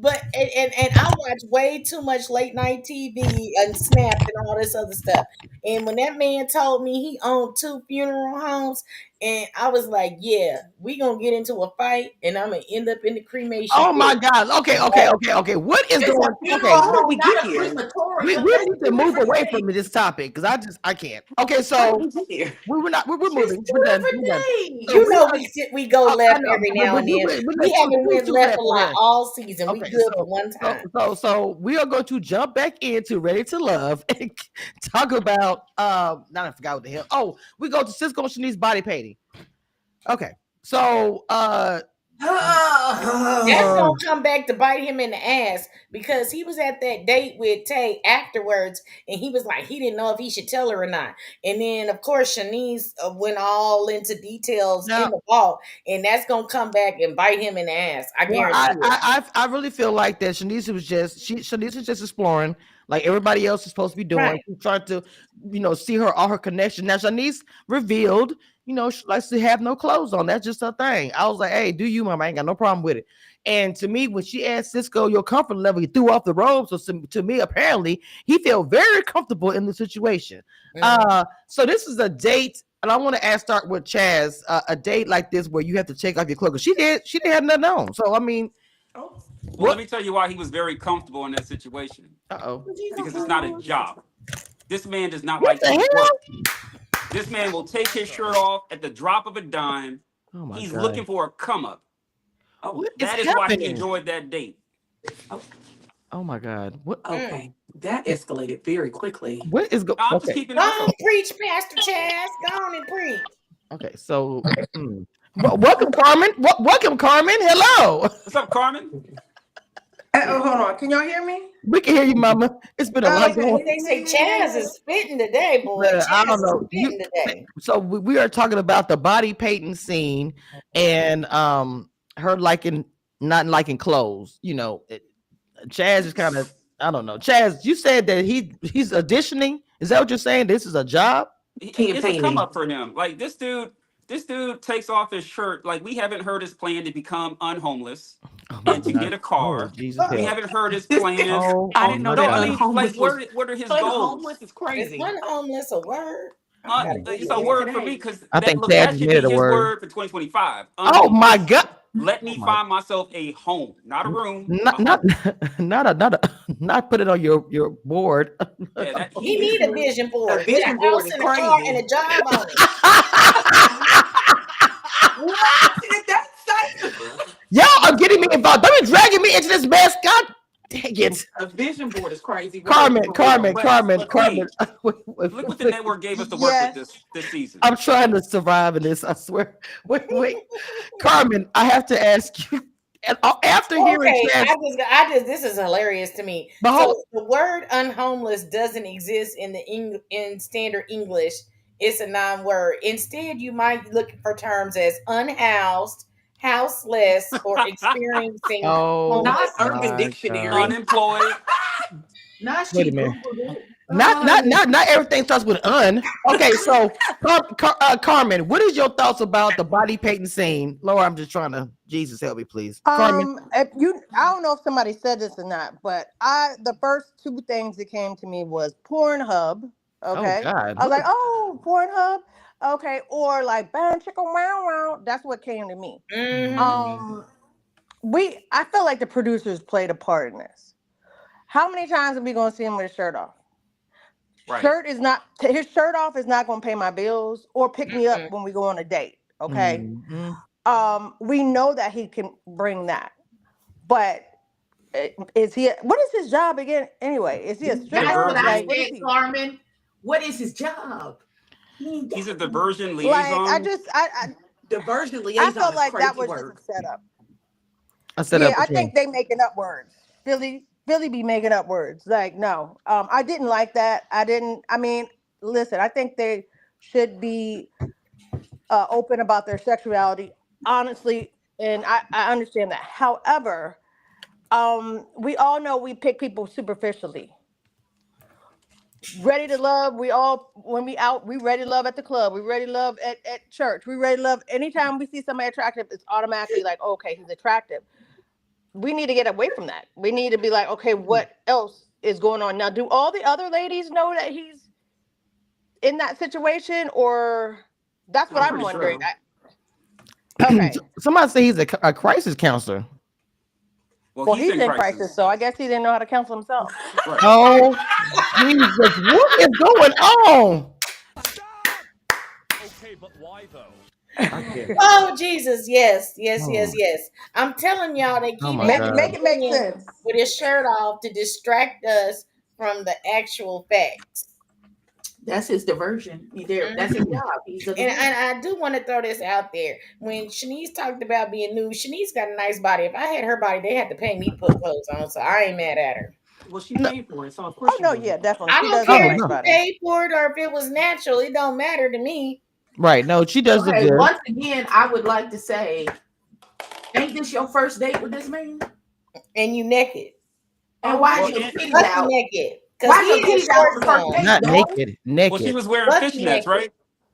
but and I watch way too much late night TV and Snapped and all this other stuff. And when that man told me he owned 2 funeral homes, and I was like, yeah, we gonna get into a fight, and I'm gonna end up in the cremation Oh my pit. God. Okay, okay, okay, okay. What is It's a going? funeral Okay, how did home, we get not a here? crematorium. we That's need to two move different away things. from this topic because I can't. Okay, How did so we get here? we're It's moving. We're two done. different We're done. things. So You we know, are. we go I left know, every but now and then. we're We haven't went too left left a for lot real. all season. We Okay, good for one time. we are going to jump back into Ready to Love and talk about now I forgot what the hell. Oh, we go to Cisco and Shanice's body painting. Okay, so That's uh, gonna come back to bite him in the ass because he was at that date with Tay afterwards, and he was like he didn't know if he should tell her or not. And then of course Shanice went all into details in now the vault, and that's gonna come back and bite him in the ass. I well, guarantee it. I really feel like that Shanice was just exploring like everybody else is supposed to be doing. Right. She's trying to, see her all her connection. Now Shanice revealed, she likes to have no clothes on. That's just her thing. I was like, hey, do you, mama? I ain't got no problem with it. And to me, when she asked Cisco your comfort level, he threw off the robe. So to me, apparently, he felt very comfortable in the situation. Mhm. So this is a date, and I want to start with Chaz. A date like this where you have to take off your clothes. 'Cause she didn't have nothing on. So I mean, Oh, Well, let what? me tell you why he was very comfortable in that situation Uh-oh. because it's not a job. This man does not What like the to work. hell? This man will take his shirt off at the drop of a dime. Oh my He's god. looking for a come up. oh, What is That is why he happening? enjoyed that date. oh, Oh my god. What Mm. okay. That escalated very quickly. what is I'm just okay. keeping Go it on, real. preach, Pastor Chaz. Go on and preach. Okay, so welcome Carmen. Welcome Carmen. Hello. What's up, Carmen? Oh, hold on. Can y'all hear me? We can hear you, mama. It's been a Oh, lot okay. going. They say Chaz is spitting today, boy. I Chaz don't is know. spitting today. So we are talking about the body painting scene and her not liking clothes. Chaz is kind of, I don't know. Chaz, you said that he's auditioning. Is that what you're saying? This is a job? It's a come Campaigning. up for him. Like this dude takes off his shirt. Like we haven't heard his plan to become unhomeless Oh my and to god. get a Oh car. Jesus We help. haven't heard his This, plans. Oh I didn't know my No, that I god. mean, like, unhomeless was what are his unhomeless goals? is Is crazy. unhomeless a word? I gotta It's Google a Yes, that. it word for me ain't. because I think Chaz that just should made be it a his word. word for 2025. Oh my Unhomeless. god. Let Oh me my find myself a home, not a room, not a not home. not put it on your board. Yeah, that He he need a vision A board with a vision board house is and a car and crazy. a job on it. What did that say? Y'all are getting me involved. Don't be dragging me into this mess. God dang it. A vision board is crazy word Carmen, for real. Carmen, Carmen, But Carmen. Queen, look what the network gave us to work with Yes. this season. I'm trying to survive in this. I swear. Wait. Carmen, I have to ask you. After hearing Okay, Chaz, this is hilarious to me. but So hold the word unhomeless doesn't exist in in standard English. It's a non-word. Instead, you might look for terms as unhoused, houseless, or experiencing oh Not homelessness. Urban my god. Dictionary. Unemployed. Now Wait she a minute. Googled it. Not everything starts with un. Okay, so Carmen, what is your thoughts about the body painting scene? Laura, I'm just trying to Jesus help me, please. Carmen. If you, I don't know if somebody said this or not, but the first two things that came to me was Pornhub. Oh Okay, God. I was like, oh, Pornhub. Okay, or like Bam Chicka Wow Wow. That's what came to me. Mm-hmm. Um, I feel like the producers played a part in this. How many times are we gonna see him with his shirt off? Right. His shirt off is not gonna pay my bills or pick me up Mm-mm. when we go on a date. Okay. Mm-hmm. We know that he can bring that, but is he? What is his job again? Anyway, is he a That's what stripper? I Like, Diversion. what is said, he? Carmen. What is his job? He ain't He's a got diversion Like, liaison. Diversion I liaison felt is like that crazy was just a word. setup. I set Yeah, up I with you. think they making up words. Philly be making up words. Like, no, I didn't like that. I didn't. I mean, listen, I think they should be open about their sexuality, honestly, and I understand that. However, we all know we pick people superficially. Ready to love, we all when we out, we ready to love at the club, we ready to love at church, we ready to love anytime we see somebody attractive, it's automatically like, okay, he's attractive. We need to get away from that. We need to be like, okay, what else is going on now? Do all the other ladies know that he's in that situation, or that's what I'm I'm pretty wondering. sure. Okay, Somebody say he's a crisis counselor. Well, well, he's he's in in crisis, crisis. so I guess he didn't know how to counsel himself. Right. Oh Jesus, what is going on? Okay, but why though? I can't. Oh Jesus, yes, yes, yes, Oh, yes. I'm telling y'all, they oh keep my having God. Make him it make in sense. with his shirt off to distract us from the actual facts. that's his diversion. That's his Mhm. job. He's a And, diversion. and I do want to throw this out there. When Shanice talked about being nude, Shanice got a nice body. If I had her body, they had to pay me to put clothes on, so I ain't mad at her. Well, she No, paid for it, so of course Oh she no, would. yeah, definitely, I she don't does have a care oh if nice no. she body. paid for it or if it was natural. It don't matter to me. Right. No, she does look Okay, good. once again, I would like to say, ain't this your first date with this man? And you naked. And why is Well, your and, titties Bucky out? naked. Because Why is he your had titties out on shorts the first on. date, Not dog? naked. well, she Naked. was wearing Bucky fishnets, naked. right?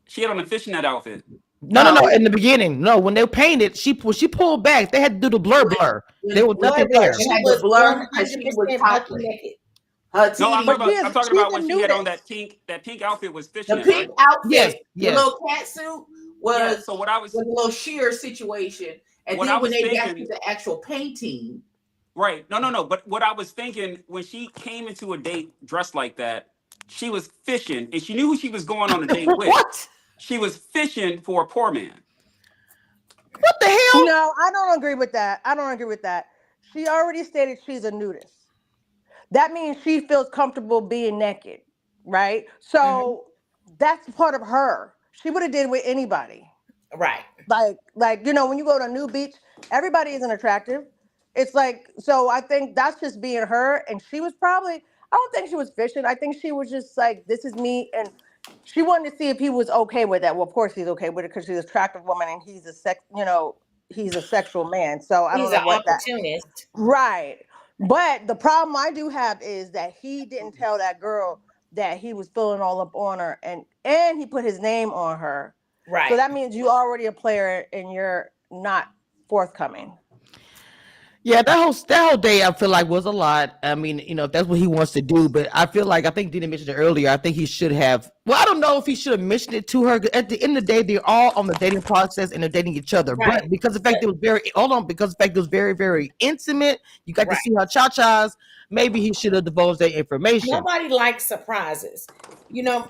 She had on a fishnet outfit. No, no, no. No, In the beginning, no. When they painted, she pulled back. They had to do the blur, blur. There was when Blur, nothing blur. there. it She had the was blur because she was 100% Bucky topless. naked. Her No, But titties, I'm talking about she's a when she had on nudist. that pink outfit was the fishnet, pink right? Yes, outfit, the yes. little cat suit Yeah. was So was a little sheer situation. And what I then when was they got to thinking, the actual painting, right? No, no, no. But what I was thinking when she came into a date dressed like that, she was fishing, and she knew who she was going on a date with. What? She was fishing for a poor man. What the hell? No, I don't agree with that. I don't agree with that. She already stated she's a nudist. That means she feels comfortable being naked, right? Mhm. So that's part of her. She would have did it with anybody. Right. Like when you go to a new beach, everybody isn't attractive. It's like, so I think that's just being her, and she was probably, I don't think she was fishing. I think she was just like, this is me, and she wanted to see if he was okay with that. Well, of course he's okay with it because she's an attractive woman and he's a sexual man. So I don't He's know an what that. opportunist. Right. But the problem I do have is that he didn't tell that girl that he was filling all up on her, and he put his name on her. So Right. that means you already a player and you're not forthcoming. Yeah, that whole day I feel like was a lot. I mean, if that's what he wants to do, but I feel like I think Dina mentioned it earlier. I think he should have. Well, I don't know if he should have mentioned it to her. At the end of the day, they're all on the dating process and they're dating each other. Right. But because the fact But it was very hold on, because the fact it was very very intimate, you got to right. see her cha-chas. Maybe he should have divulged that information. Nobody likes surprises.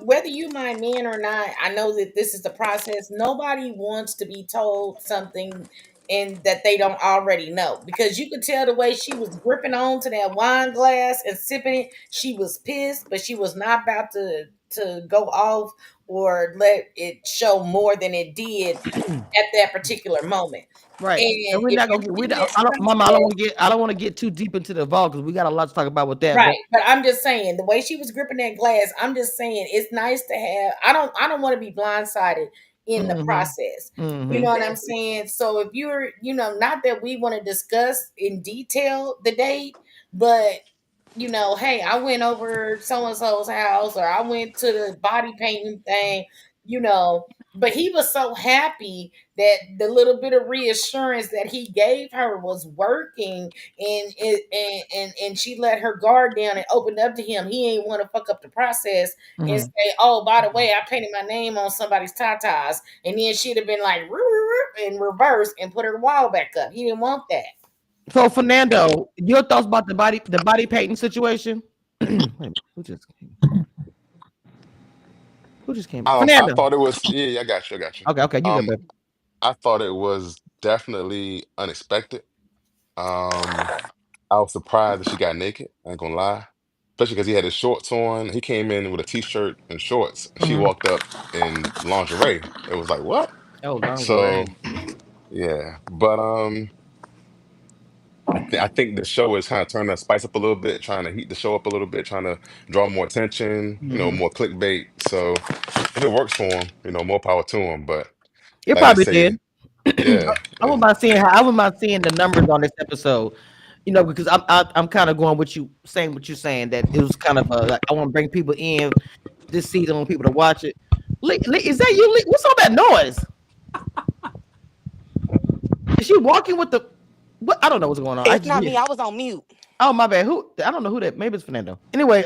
Whether you my man or not, I know that this is the process. Nobody wants to be told something and that they don't already know. Because you could tell the way she was gripping on to that wine glass and sipping it. She was pissed, but she was not about to go off or let it show more than it did at that particular moment. Right. And And we're if not you're gonna get. giving this I don't, Mama. process, I don't want to get too deep into the vault because we got a lot to talk about with that. But right, but I'm just saying the way she was gripping that glass. I'm just saying it's nice to have. I don't want to be blindsided in the hmm process. You know hmm what I'm saying? So if you're, not that we want to discuss in detail the date, but hey, I went over so and so's house, or I went to the body painting thing, you know. But he was so happy that the little bit of reassurance that he gave her was working, and she let her guard down and opened up to him. He ain't want to fuck up the process and Mhm. say, "Oh, by the way, I painted my name on somebody's tatas," and then she'd have been like, "Roo, roo, roo," in reverse and put her wall back up. He didn't want that. So Fernando, your thoughts about the body painting situation? Wait a minute, who just came? I Fernando. thought it was, yeah, yeah, I got you, I got you. Okay, okay, you go, Um, baby. I thought it was definitely unexpected. Um, I was surprised that she got naked. I ain't gonna lie, especially because he had his shorts on. He came in with a t-shirt and shorts. She Mhm. walked up in lingerie. It was like, what? Oh, lingerie. So yeah, but I think the show is kind of trying to spice up a little bit, trying to heat the show up a little bit, trying to draw more attention, Mhm. more clickbait. So if it works for him, more power to him. But It like I probably did. say, yeah, I was yeah. about seeing how I was about seeing the numbers on this episode. Because I'm kind of going with you saying what you're saying that it was kind of like I want to bring people in this season, I want people to watch it. Is that you? What's all that noise? Is she walking with the? What? I don't know what's going on. I It's just not me. I was on mute. oh my bad. Who? I don't know who that. Maybe it's Fernando. Anyway,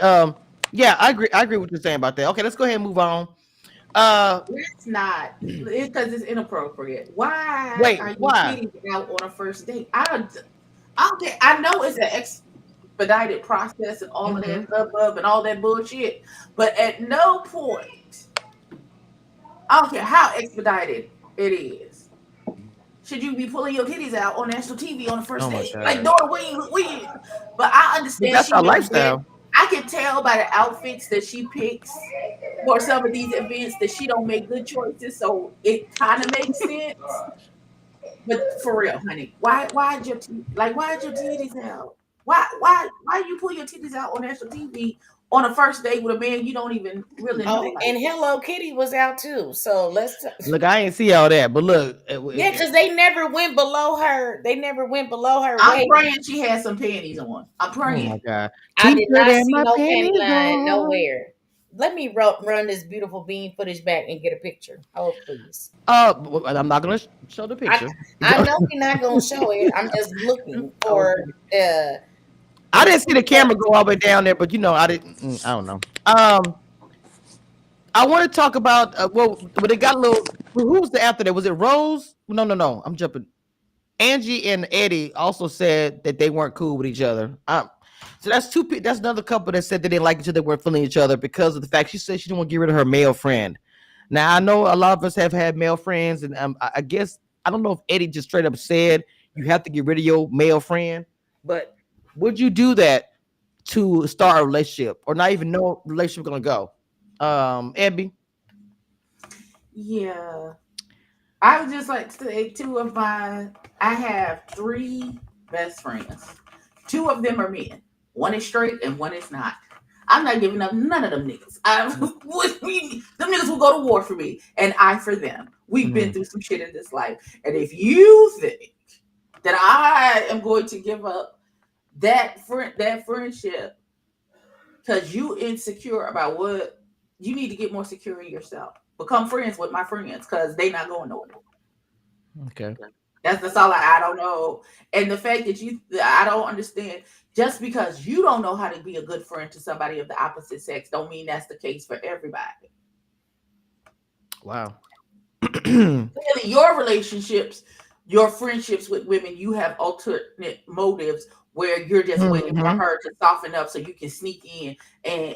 yeah, I agree. I agree with what you're saying about that. Okay, let's go ahead and move on. Uh, It's not because it's inappropriate. Why wait, are you why? hitting it out on a first date? I don't care. I know it's an expedited process and all of that Hmm. hubbub and all that bullshit, but at no point, I don't care how expedited it is, should you be pulling your titties out on national TV on the first Oh my date? Like, god. daughter, we. But I But understand that's she our may get. lifestyle. I can tell by the outfits that she picks for some of these events that she don't make good choices. So it kind of makes sense. But for real, honey, why'd your titties out? Why you pull your titties out on national TV on a first date with a man you don't even really Oh, know like and that? Hello Kitty was out too. So Look, I ain't see all that, but look, yeah, because they never went below her. They never went below her I'm weight. praying she had some panties on. I'm oh my praying. god, I did T-shirt not and see my no panty panties line on. nowhere. Let me run this beautiful bean footage back and get a picture. Hold please. I'm not gonna show the I picture. I know we're not gonna show it. I'm just looking for Okay. uh I the didn't see the camera go all the way down there, but I didn't. I don't know. I want to talk about well, they got a little. Who was the after that? Was it Rose? No, no, no. I'm jumping. Angie and Eddie also said that they weren't cool with each other. So that's that's another couple that said they didn't like each other, they weren't feeling each other because of the fact she said she didn't want to get rid of her male friend. Now I know a lot of us have had male friends, and I guess I don't know if Eddie just straight up said you have to get rid of your male friend, but would you do that to start a relationship or not even know relationship gonna go? Abby. Yeah. I would just like to say I have three best friends. Two of them are men. One is straight and one is not. I'm not giving up none of them niggas. Them niggas will go to war for me and I for them. We've been Mhm. through some shit in this life. And if you think that I am going to give up that friendship because you insecure about what you need to get more secure in yourself. Become friends with my friends because they not going nowhere. Okay. That's all I don't know. And the fact that I don't understand. Just because you don't know how to be a good friend to somebody of the opposite sex, don't mean that's the case for everybody. Wow. Clearly, your relationships, your friendships with women, you have alternate motives where you're just waiting for Mhm. her to soften up so you can sneak in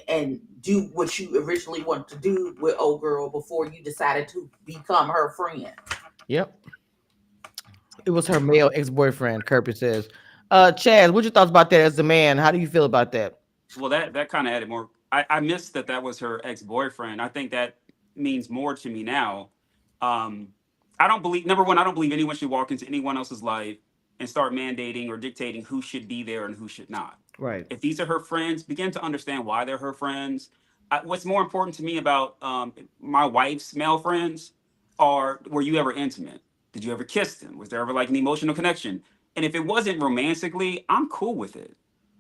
and do what you originally wanted to do with old girl before you decided to become her friend. Yep. It was her male ex-boyfriend, Kirby says. Chaz, what's your thoughts about that as a man? How do you feel about that? Well, that kind of added more. I missed that was her ex boyfriend. I think that means more to me now. Um, I don't believe, number one, I don't believe anyone should walk into anyone else's life and start mandating or dictating who should be there and who should not. Right. If these are her friends, begin to understand why they're her friends. What's more important to me about my wife's male friends are, were you ever intimate? Did you ever kiss them? Was there ever like an emotional connection? And if it wasn't romantically, I'm cool with it.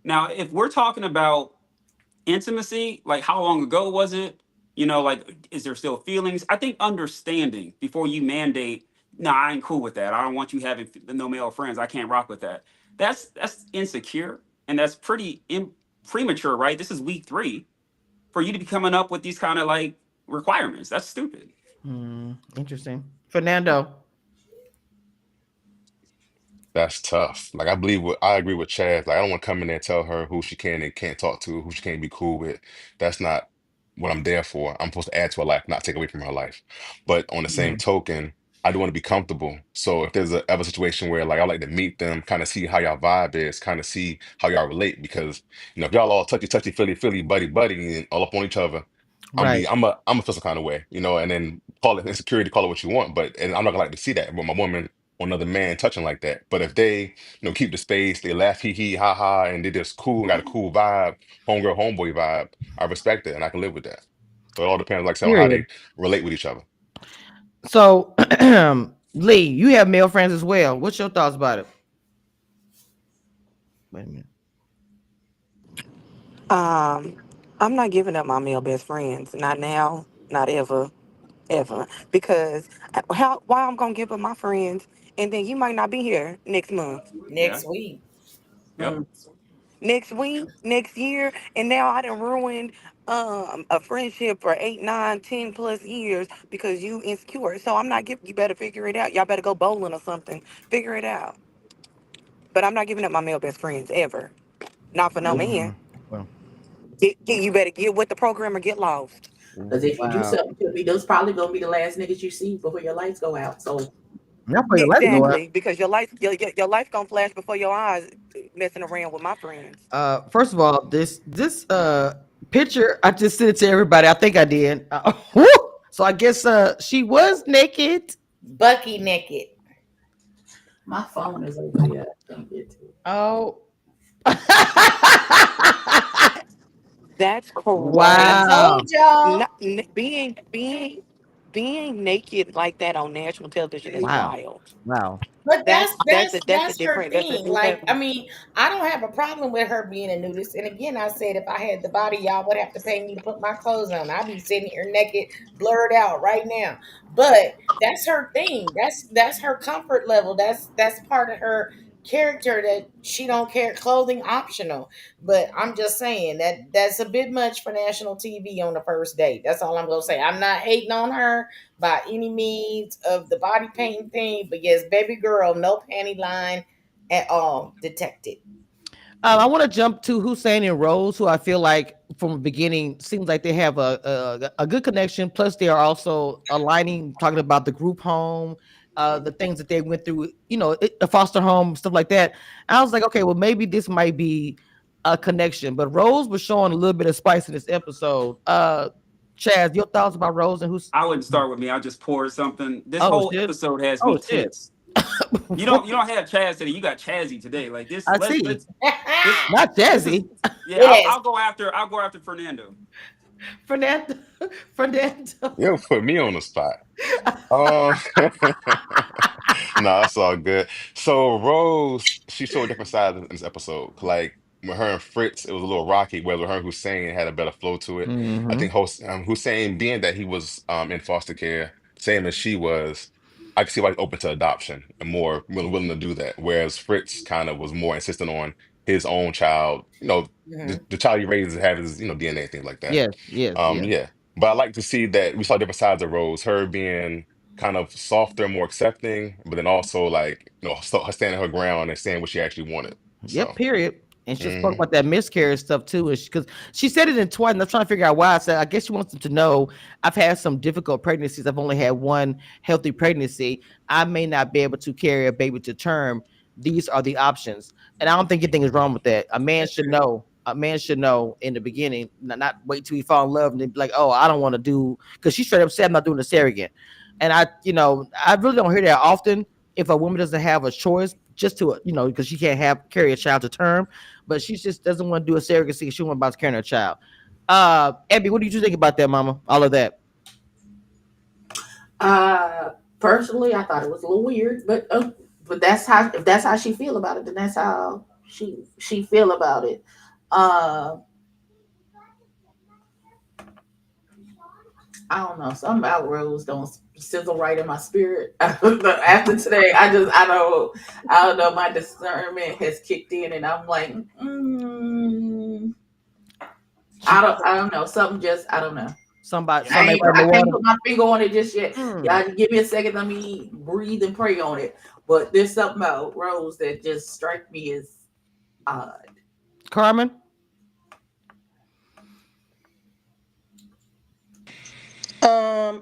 Now, if we're talking about intimacy, like how long ago was it? Like is there still feelings? I think understanding before you mandate, no, I ain't cool with that. I don't want you having no male friends. I can't rock with that. That's insecure and that's pretty premature, right? This is week 3 for you to be coming up with these kind of like requirements. That's stupid. Interesting. Fernando. That's tough. Like I agree with Chad. Like I don't want to come in there and tell her who she can and can't talk to, who she can't be cool with. That's not what I'm there for. I'm supposed to add to her life, not take away from her life. But on the same Mhm. token, I do want to be comfortable. So if there's a ever situation where like I like to meet them, kind of see how y'all vibe is, kind of see how y'all relate, because if y'all all touchy, feely, buddy, and all up on each other, Right. I'm a feel some kind of way, and then call it insecurity, call it what you want, but and I'm not gonna like to see that with my woman or another man touching like that. But if they, keep the space, they laugh, ha ha, and they just cool and got a cool vibe, homegirl, homeboy vibe, I respect it and I can live with that. So it all depends, like I said, on how Period. they relate with each other. So, Lee, you have male friends as well. What's your thoughts about it? Wait a minute. Um, I'm not giving up my male best friends. Not now, not ever, ever. Because how? Why I'm gonna give up my friends, and then you might not be here next month, Yeah. Next week. Yep. next week, next year, and now I done ruined a friendship for 8, 9, 10 plus years because you insecure. So I'm not giving. You better figure it out. Y'all better go bowling or something. Figure it out. But I'm not giving up my male best friends ever. Not for no man. Well, You better get with the program or get lost. Because if you do wow. something to me, those probably gonna be the last niggas you see before your lights go out. So Now for your light go up. Exactly, because your life gonna flash before your eyes messing around with my friends. First of all, this picture, I just sent it to everybody. I think I did. Woo! So I guess she was naked. Bucky naked. my phone is over here. I can't get to it. Oh. That's I Wow. crazy. told y'all. Not, being naked like that on national television is Wow. wild. Wow. But That's that's a that's a that's her different that's a thing. new Like, I level. mean, I don't have a problem with her being a nudist. And again, I said if I had the body, y'all would have to pay me to put my clothes on. I'd be sitting here naked, blurred out right now. But that's her thing. That's her comfort level. That's part of her character that she don't care, clothing optional. But I'm just saying that that's a bit much for national TV on the first date. That's all I'm gonna say. I'm not hating on her by any means of the body painting thing, but yes, baby girl, no panty line at all detected. I want to jump to Hussein and Rose, who I feel like from the beginning seems like they have a good connection. Plus, they are also aligning, talking about the group home, the things that they went through, the foster home, stuff like that. I was like, okay, well, maybe this might be a connection. But Rose was showing a little bit of spice in this episode. Chaz, your thoughts about Rose and who's? I wouldn't start with me. I just poured something. This Oh whole shit! episode has Oh me shit! tense. You don't have Chaz today. You got Chazzy today. Like this. I Let's see. let's this Not this is Jazzy. yeah. It is. I'll go after Fernando. Fernando. Fernando. You put me on the spot. Um, no, that's all good. So Rose, she showed different sides in this episode. Like with her and Fritz, it was a little rocky. Whereas with her and Hussein, it had a better flow to it. I think Hmm. Hussein, being that he was in foster care, same as she was, I could see why he's open to adoption and more willing to do that. Whereas Fritz kind of was more insistent on his own child. Mhm. The child he raises have his DNA things like that. Yes, yes, yes. Yeah. But I like to see that we saw different sides of Rose. Her being kind of softer, more accepting, but then also like her standing her ground and saying what she actually wanted. Yep, So, period. And she spoke hmm about that miscarriage stuff too. Because she said it in twice, and I'm trying to figure out why. I said, I guess she wants them to know I've had some difficult pregnancies. I've only had one healthy pregnancy. I may not be able to carry a baby to term. These are the options. And I don't think anything is wrong with that. A man should know. A man should know in the beginning, not wait till he fall in love and then be like, oh, I don't want to do, because she straight up said, I'm not doing the surrogate. And I really don't hear that often if a woman doesn't have a choice just to, because she can't have carry a child to term, but she just doesn't want to do a surrogacy. She wants about carrying her child. Abby, what did you think about that, Mama? All of that. Uh, personally, I thought it was a little weird, but that's how if that's how she feel about it, then that's how. she feel about it. Uh, I don't know. Some about Rose don't sizzle right in my spirit. After today, I don't know. My discernment has kicked in, and I'm like, She I don't know. Something just, I don't know. somebody Yeah, somebody right in I the can't water. put my finger on it just yet. Hmm. Y'all just give me a second. Let me breathe and pray on it. But there's something about Rose that just strike me as odd. Carmen.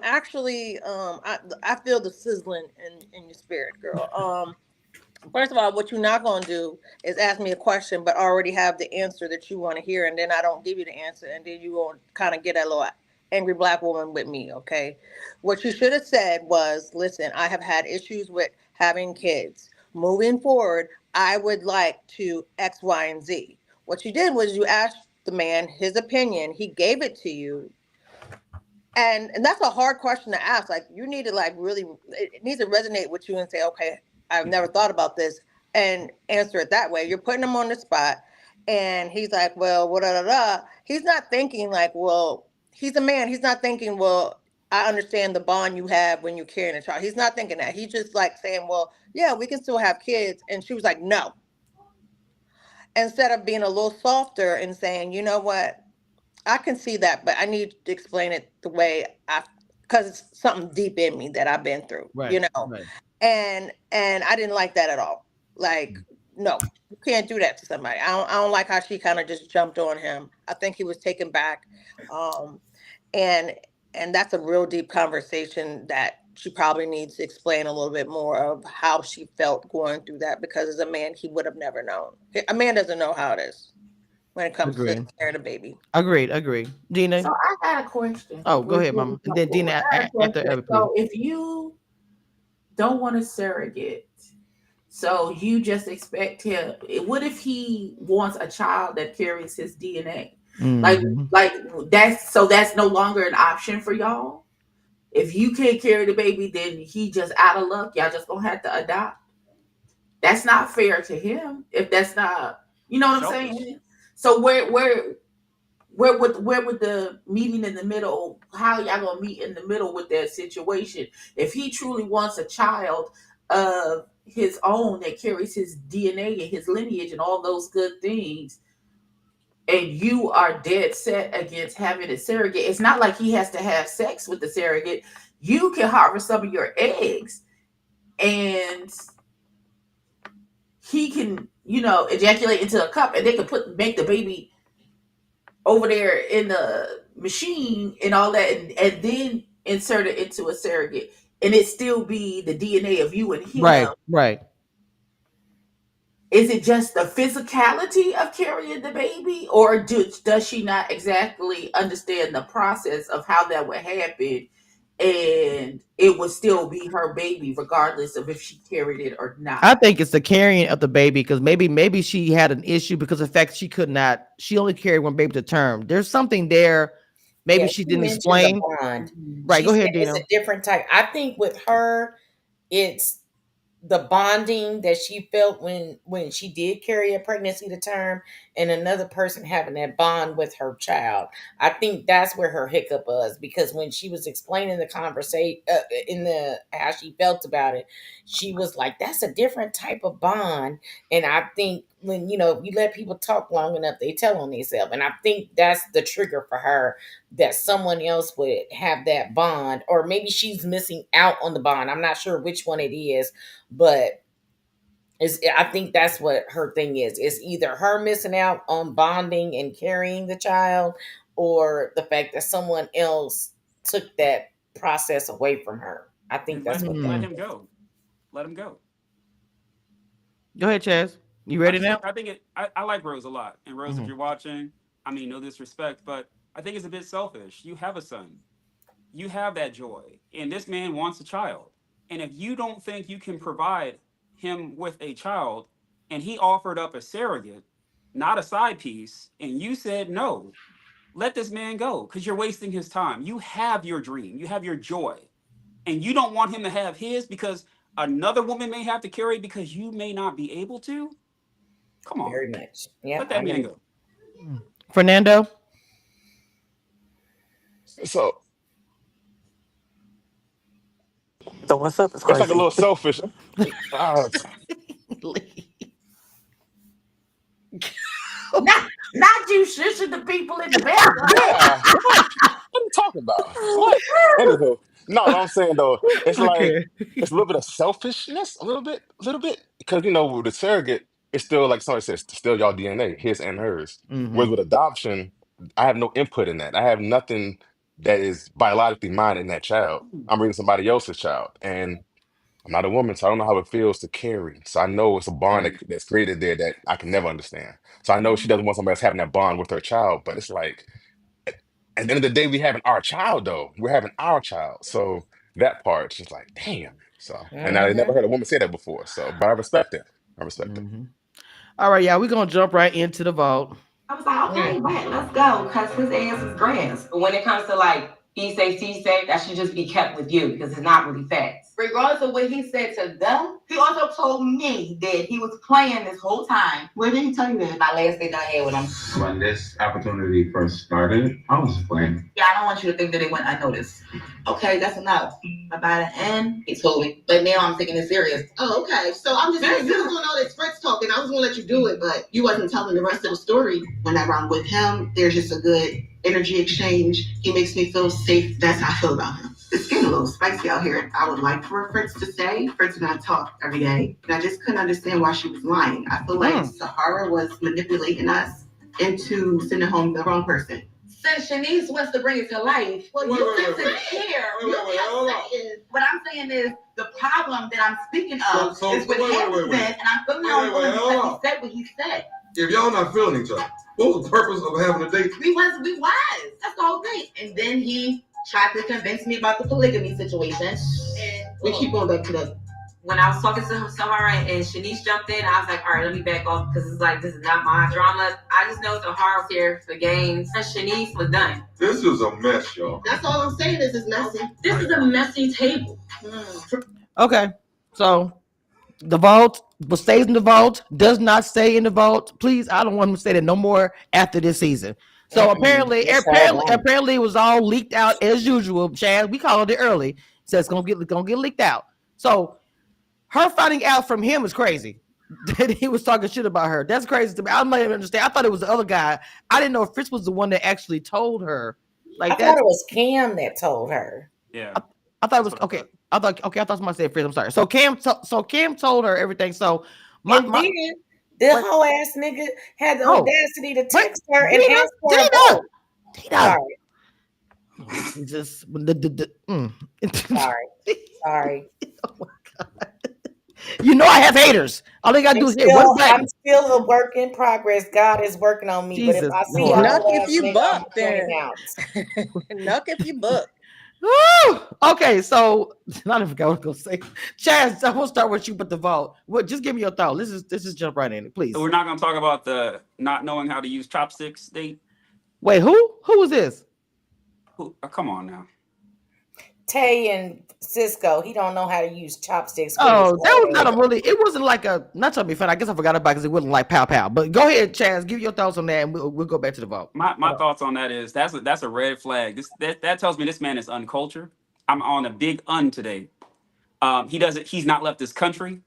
Actually, I feel the sizzling in your spirit, girl. First of all, what you're not gonna do is ask me a question, but already have the answer that you want to hear, and then I don't give you the answer, and then you gonna kind of get a little angry black woman with me, okay? What you should have said was, "Listen, I have had issues with having kids. Moving forward, I would like to X, Y, and Z." What you did was you asked the man his opinion. He gave it to you, and that's a hard question to ask. Like, you need to like really, it needs to resonate with you and say, okay, I've never thought about this, and answer it that way. You're putting him on the spot, and he's like, well, what, da, da, da. He's not thinking like, well, he's a man. He's not thinking, well, I understand the bond you have when you're carrying a child. He's not thinking that. He's just like saying, well, yeah, we can still have kids. And she was like, no. Instead of being a little softer and saying, you know what, I can see that, but I need to explain it the way because it's something deep in me that I've been through, Right. you know. Right. And I didn't like that at all. Like, no, you can't do that to somebody. I don't like how she kind of just jumped on him. I think he was taken back, um, and and that's a real deep conversation that she probably needs to explain a little bit more of how she felt going through that, because as a man, he would have never known. A man doesn't know how it is when it comes to Agreed. carrying a baby. Agreed. Agreed. So Dina. I got a question Oh, go ahead, before we Mama. And go then forward. Dina I got a after question. Evan, please. So if you don't want a surrogate, so you just expect him. What if he wants a child that carries his DNA? Like, Hmm. like that's no longer an option for y'all. If you can't carry the baby, then he just out of luck. Y'all just gonna have to adopt. That's not fair to him. If that's not, you know what I'm selfish. saying? So where would the meeting in the middle? How y'all gonna meet in the middle with that situation? If he truly wants a child of his own that carries his DNA and his lineage and all those good things, and you are dead set against having a surrogate, it's not like he has to have sex with the surrogate. You can harvest some of your eggs, and he can, ejaculate into a cup, and they can make the baby over there in the machine and all that, and then insert it into a surrogate, and it still be the DNA of you and Right. him. Right. Is it just the physicality of carrying the baby, or does she not exactly understand the process of how that would happen, and it would still be her baby regardless of if she carried it or I not? think it's the carrying of the baby because maybe she had an issue because of the fact she could not. She only carried one baby to term. There's something there. Maybe Yeah, she she didn't mentioned the explain. bond. Mhm. Right. She Go said ahead, it's Dino. a different type. I think with her, it's the bonding that she felt when she did carry a pregnancy to term, and another person having that bond with her child. I think that's where her hiccup was, because when she was explaining the conversation, in the how she felt about it, she was like, that's a different type of bond. And I think when you let people talk long enough, they tell on themselves, and I think that's the trigger for her, that someone else would have that bond, or maybe she's missing out on the bond. I'm not sure which one it is, but I think that's what her thing is. It's either her missing out on bonding and carrying the child, or the fact that someone else took that process away from her. I think Then that's what that let Hmm. him go. Let him go. Go ahead, Chaz. You I ready just think now? I think it. I like Rose a lot, and Rose, if Hmm. you're watching, I mean, no disrespect, but I think it's a bit selfish. You have a son, you have that joy, and this man wants a child. And if you don't think you can provide him with a child, and he offered up a surrogate, not a side piece, and you said no, let this man go because you're wasting his time. You have your dream, you have your joy, and you don't want him to have his because another woman may have to carry it because you may not be able to. Come on, Very much. Yep, let I that man know. go. Fernando. So So what's up is it's like a crazy. little selfish. Uh, Not you shushing the people in the background. yeah, what are you talking about? What? Anywho, no, what I'm saying though, it's like Okay. it's a little bit of selfishness, a little bit, because with the surrogate, it's still like somebody says, it's still y'all DNA, his and hers. Mm-hmm. Whereas with adoption, I have no input in that. I have nothing that is biologically mine in that child. I'm reading somebody else's child, and I'm not a woman, so I don't know how it feels to carry. So I know it's a bond Right. that's created there that I can never understand. So I know she doesn't want somebody else having that bond with her child, but it's like at the end of the day, we having our child though. We're having our child. So that part's just like, damn. So, and I never Mm-hmm. heard a woman say that before. So, but I respect it. I respect it. Mm-hmm. All right, y'all. We're gonna jump right into the vote. I was like, okay, bet, let's go, because his ass is grass. But when it comes to like he say, she say, that should just be kept with you because it's not really facts. Regardless of what he said to them, he also told me that he was playing this whole time. Where did he tell you that? My last date I had with him. When this opportunity first started, I was just playing. Yeah, I don't want you to think that it went unnoticed. Okay, that's enough. But by the end, he told me. But now I'm taking it serious. Oh, okay. So I'm just saying, you was doing all this Fritz talking. I was gonna let you do it, but you wasn't telling the rest of the story. Whenever I'm with him, there's just a good energy exchange. He makes me feel safe. That's how I feel about him. It's getting a little spicy out here. I would like for Fritz to say, Fritz and I talk every day, and I just couldn't understand why she was lying. I feel like Sahara was manipulating us into sending home the wrong person. Since Chenise wants to bring it to life, well, you fix it here. What I'm saying is the problem that I'm speaking of is with him, and I'm feeling on him because he said what he said. If y'all not feeling each other, what was the purpose of having a date? We was. That's the whole thing. And then he tried to convince me about the polygamy situation. And we keep going back to that. When I was talking to Sahara and Chenise jumped in, I was like, all right, let me back off because it's like, this is not my drama. I just know Sahara's here for games. And Chenise was done. This is a mess, y'all. That's all I'm saying is it's messy. This is a messy table. Okay, so the vault will stays in the vault, does not stay in the vault. Please, I don't want him to say that no more after this season. So apparently, apparently, it was all leaked out as usual. Chad, we called it early. So it's gonna get leaked out. So her finding out from him is crazy. That he was talking shit about her. That's crazy to me. I'm not even understand. I thought it was the other guy. I didn't know if Fritz was the one that actually told her. Like I that. thought it was Cam that told her. Yeah. I thought it was okay. I thought somebody said Fritz. I'm sorry. So Cam told her everything. So And then the whole ass nigga had the audacity to text her and ask for a vote. Sorry. Jesus. Sorry. Oh my God. You know I have haters. All they gotta do is hit one button. I'm still a work in progress. God is working on me. Jesus, but if I see Lord. a Nuck whole if ass you nigga, buck, I'm pointing out. Nuck if you buck. Woo! Okay, so I don't forget what I was gonna say. Chaz, I'm gonna start with you, but the vote. What? Just give me your thought. Let's just jump right in, please. So we're not gonna talk about the not knowing how to use chopsticks date. Wait, who? Who was this? Who? Come on now. Tay and Cisco, he don't know how to use chopsticks. Oh, that was not a really. It wasn't like a. Not trying to be fun. I guess I forgot about because it wasn't like pow pow. But go ahead, Chaz. Give your thoughts on that, and we'll go back to the vote. My thoughts on that is that's a red flag. That tells me this man is uncultured. I'm on a big today. He's not left this country,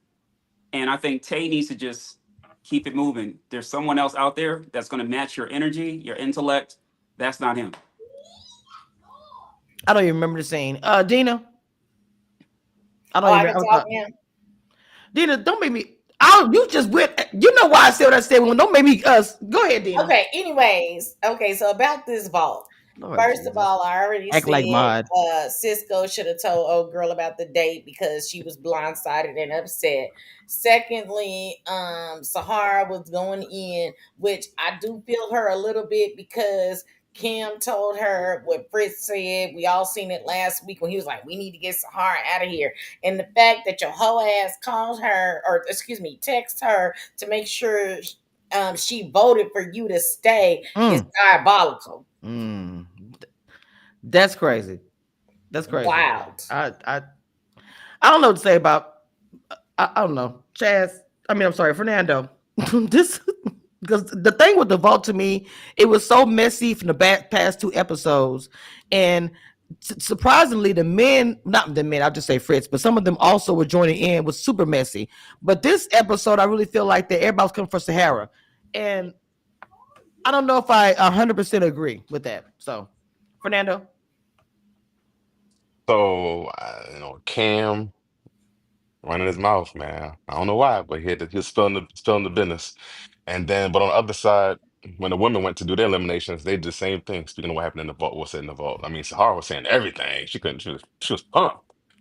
and I think Tay needs to just keep it moving. There's someone else out there that's going to match your energy, your intellect. That's not him. I don't even remember the scene. Dina. I don't even. I can talk now. Dina, don't make me. You just went. You know why I said what I said. Well, don't make me. Go ahead, Dina. Okay. Anyways, so about this vault. Lord First Jesus. of all, I already Act said like Mod. Cisco should have told old girl about the date because she was blindsided and upset. Secondly, Sahara was going in, which I do feel her a little bit because Kim told her what Fritz said. We all seen it last week when he was like, we need to get Sahara out of here. And the fact that your whole ass called her, or excuse me, text her to make sure she voted for you to stay is diabolical. That's crazy. That's crazy. Wild. I don't know what to say about. I don't know, Chaz. I'm sorry, Fernando. this because the thing with the vault to me, it was so messy from the past two episodes, and surprisingly, the men, not the men, I'll just say Fritz, but some of them also were joining in, was super messy. But this episode, I really feel like that everybody's coming for Sahara, and I don't know if I 100% agree with that. So, Fernando. So, Cam running his mouth, man. I don't know why, but he was spilling the business. And then, but on the other side, when the women went to do their eliminations, they did the same thing. Speaking of what happened in the vault, what's in the vault. I mean, Sahara was saying everything. She couldn't. She was pumped.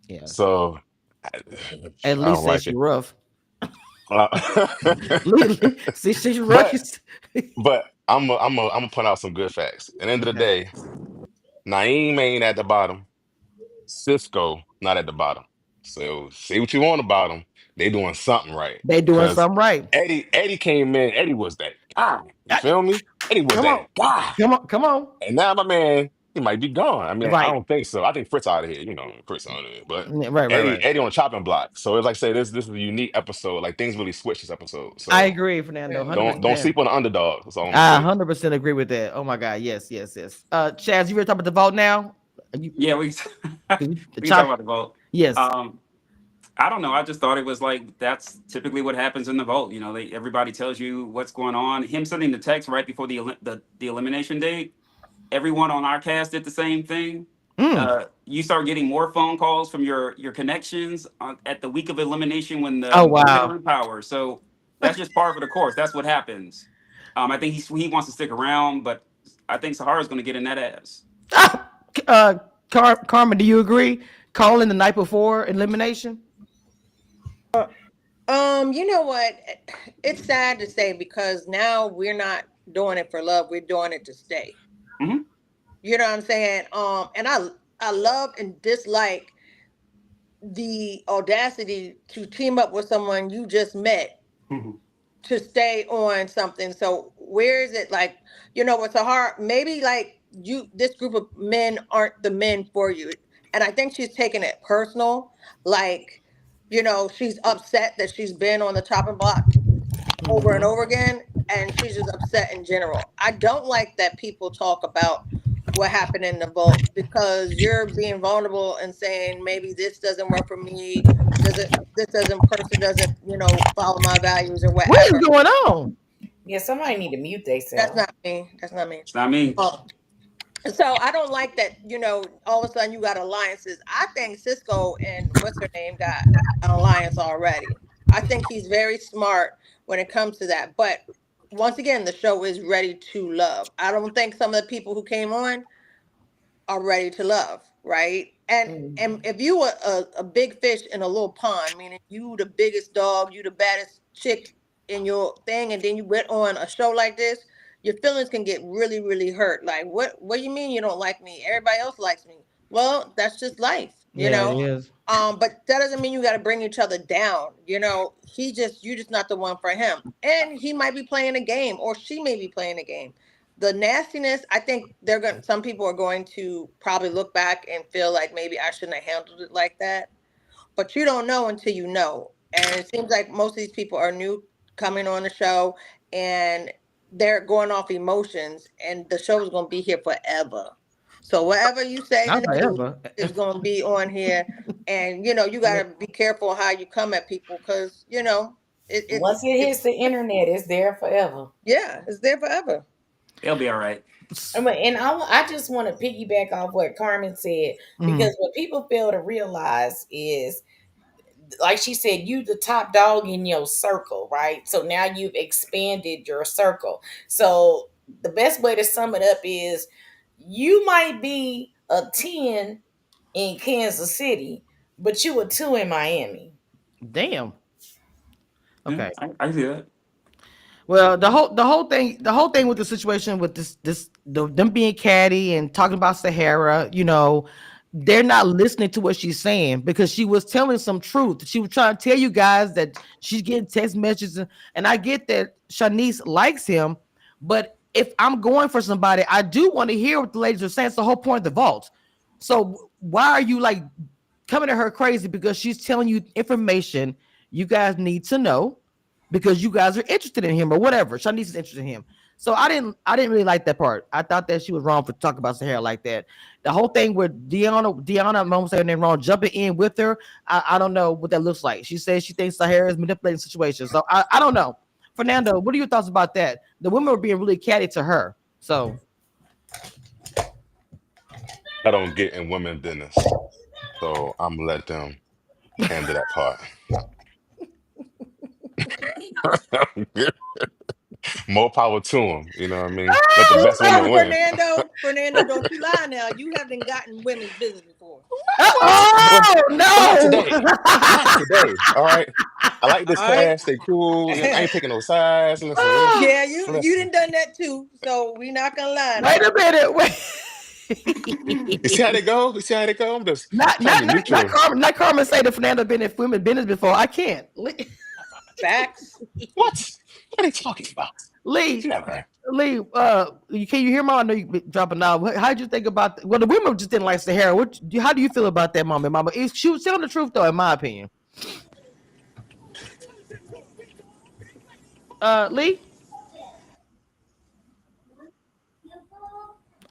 Yeah. So I, At I least don't say like she it. rough. Uh, See, she's rough. but but I'm gonna point out some good facts. At the end of the Okay. day, Naim ain't at the bottom. Cisco not at the bottom. So say what you want about them. They doing something right. They doing Cause something right. Eddie came in. Eddie was that guy. You Ah, feel me? Eddie was come that on. guy. Come on. Come on. And now my man, he might be gone. I mean, I Right. don't think so. I think Fritz out of here. Fritz on it. But Yeah, right, right, Eddie, right. Eddie on the chopping block. So it's like say this is a unique episode. Like things really switched this episode. I So agree, Fernando. don't 100%. sleep on the underdog. That's all I'm gonna I say. 100% agree with that. Oh my God. Yes, yes, yes. Chaz, you ready to talk about the vote now? You, Yeah, we the we can talk chop. about the vote. Yes. Um, I don't know. I just thought it was like that's typically what happens in the vote. Everybody tells you what's going on. Him sending the text right before the elimination date. Everyone on our cast did the same thing. Mm. You start getting more phone calls from your connections at the week of elimination when Oh the women wow. are in power. So that's just par for the course. That's what happens. I think he wants to stick around, but I think Sahara's going to get in that ass. Ah, Carmen, do you agree? Calling the night before elimination. You know what? It's sad to say because now we're not doing it for love. We're doing it to stay. Hmm. You know what I'm saying? And I love and dislike the audacity to team up with someone you just met to stay on something. So where is it like, with Sahara, maybe like this group of men aren't the men for you. And I think she's taking it personal. Like, she's upset that she's been on the chopping block over and Mm-hmm. over again. And she's just upset in general. I don't like that people talk about what happened in the vote because you're being vulnerable and saying maybe this doesn't work for me. This doesn't person doesn't, follow my values or What is whatever. going on? Yeah, somebody need to mute That's themselves. not me. That's not me. It's not me. Oh, so I don't like that, all of a sudden you got alliances. I think Cisco and what's her name got an alliance already. I think he's very smart when it comes to that. But once again, the show is ready to love. I don't think some of the people who came on are ready to love, right? And Mhm. if you were a big fish in a little pond, meaning you the biggest dog, you the baddest chick in your thing, and then you went on a show like this, your feelings can get really, really hurt. Like, what do you mean you don't like me? Everybody else likes me. Well, that's just life, you Yeah, it know. is. But that doesn't mean you got to bring each other down. You just not the one for him, and he might be playing a game, or she may be playing a game. The nastiness, I think some people are going to probably look back and feel like maybe I shouldn't have handled it like that, but you don't know until you know. And it seems like most of these people are new coming on the show, and they're going off emotions, and the show is going to be here forever. So whatever you say Not today forever. is going to be on here, and you got to be careful how you come at people because Once it hits it's the internet, it's there forever. yeah, it's there forever. They'll be all right. And I just want to piggyback off what Carmen said Mhm. because what people fail to realize is, like she said, you the top dog in your circle, right? So now you've expanded your circle. So the best way to sum it up is you might be a 10 in Kansas City, but you a 2 in Miami. Damn. Yeah, Okay. I see that. Well, the whole thing with the situation with them being catty and talking about Sahara, they're not listening to what she's saying because she was telling some truth. She was trying to tell you guys that she's getting text messages, and I get that Chenise likes him, but if I'm going for somebody, I do want to hear what the ladies are saying. It's the whole point of the vault. So why are you like coming at her crazy because she's telling you information you guys need to know? because you guys are interested in him or whatever. Shanice is interested in him. So I didn't really like that part. I thought that she was wrong for talking about Sahara like that. The whole thing with Deanna, I'm almost saying her name wrong, jumping in with her. I don't know what that looks like. She says she thinks Sahara is manipulating situations. So I don't know. Fernando, what are your thoughts about that? The women were being really catty to her. So I don't get in women business, so I'm gonna let them handle that part. More power to them. You know what I mean? Let the best women win. Fernando, don't you lie now. You haven't gotten women's business before. What? Well, oh well, not no. today. Not today. All right. I like this All right. class. They cool. I ain't taking no sides. Listen, Yeah, you listen. didn't done that too. So we not gonna lie Wait now. a minute. Wait. You see how they go? You see how they go? I'm just not trying to not be not not neutral. Carmen. Not Carmen say that Fernando been in women business before. I can't. Facts. What? What are they talking about? Lee, Never. Lee, can you hear me? I know you be dropping out. How did you think about? Well, the women just didn't like Sahara. How do you feel about that, Mama? Mama, she was telling the truth though, in my opinion. Lee,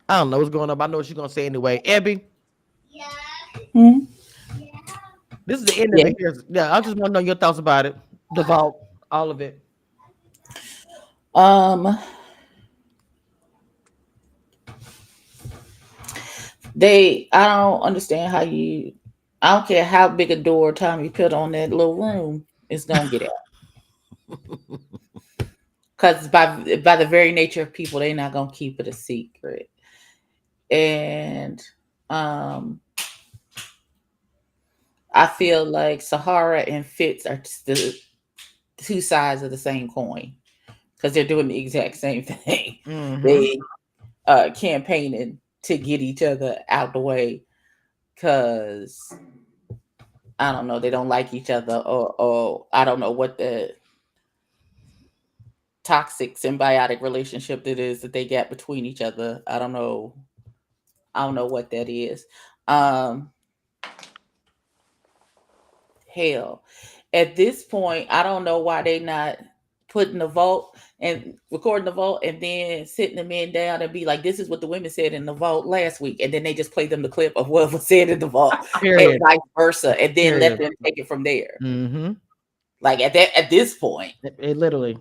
I don't know what's going on, but I know what she's gonna say anyway. Abby, Hmm? this is the end of Yeah. it here. Yeah, I just want to know your thoughts about it. The vault, all of it. Um, I don't understand how you. I don't care how big a door time you put on that little room, it's gonna get out. Because by the very nature of people, they're not gonna keep it a secret. And um, I feel like Sahara and Fitz are the two sides of the same coin because they're doing the exact same thing. Mm-hmm. They campaigning to get each other out the way because I don't know, they don't like each other, or I don't know what the toxic symbiotic relationship that is that they get between each other. I don't know. I don't know what that is. Um, Hell, at this point, I don't know why they not putting the vote and recording the vote and then sitting the men down and be like, "This is what the women said in the vote last week," and then they just play them the clip of what was said in the vote, and Period. vice versa, and then let Period. them take it from there. Mm-hmm. Like at this point, It literally.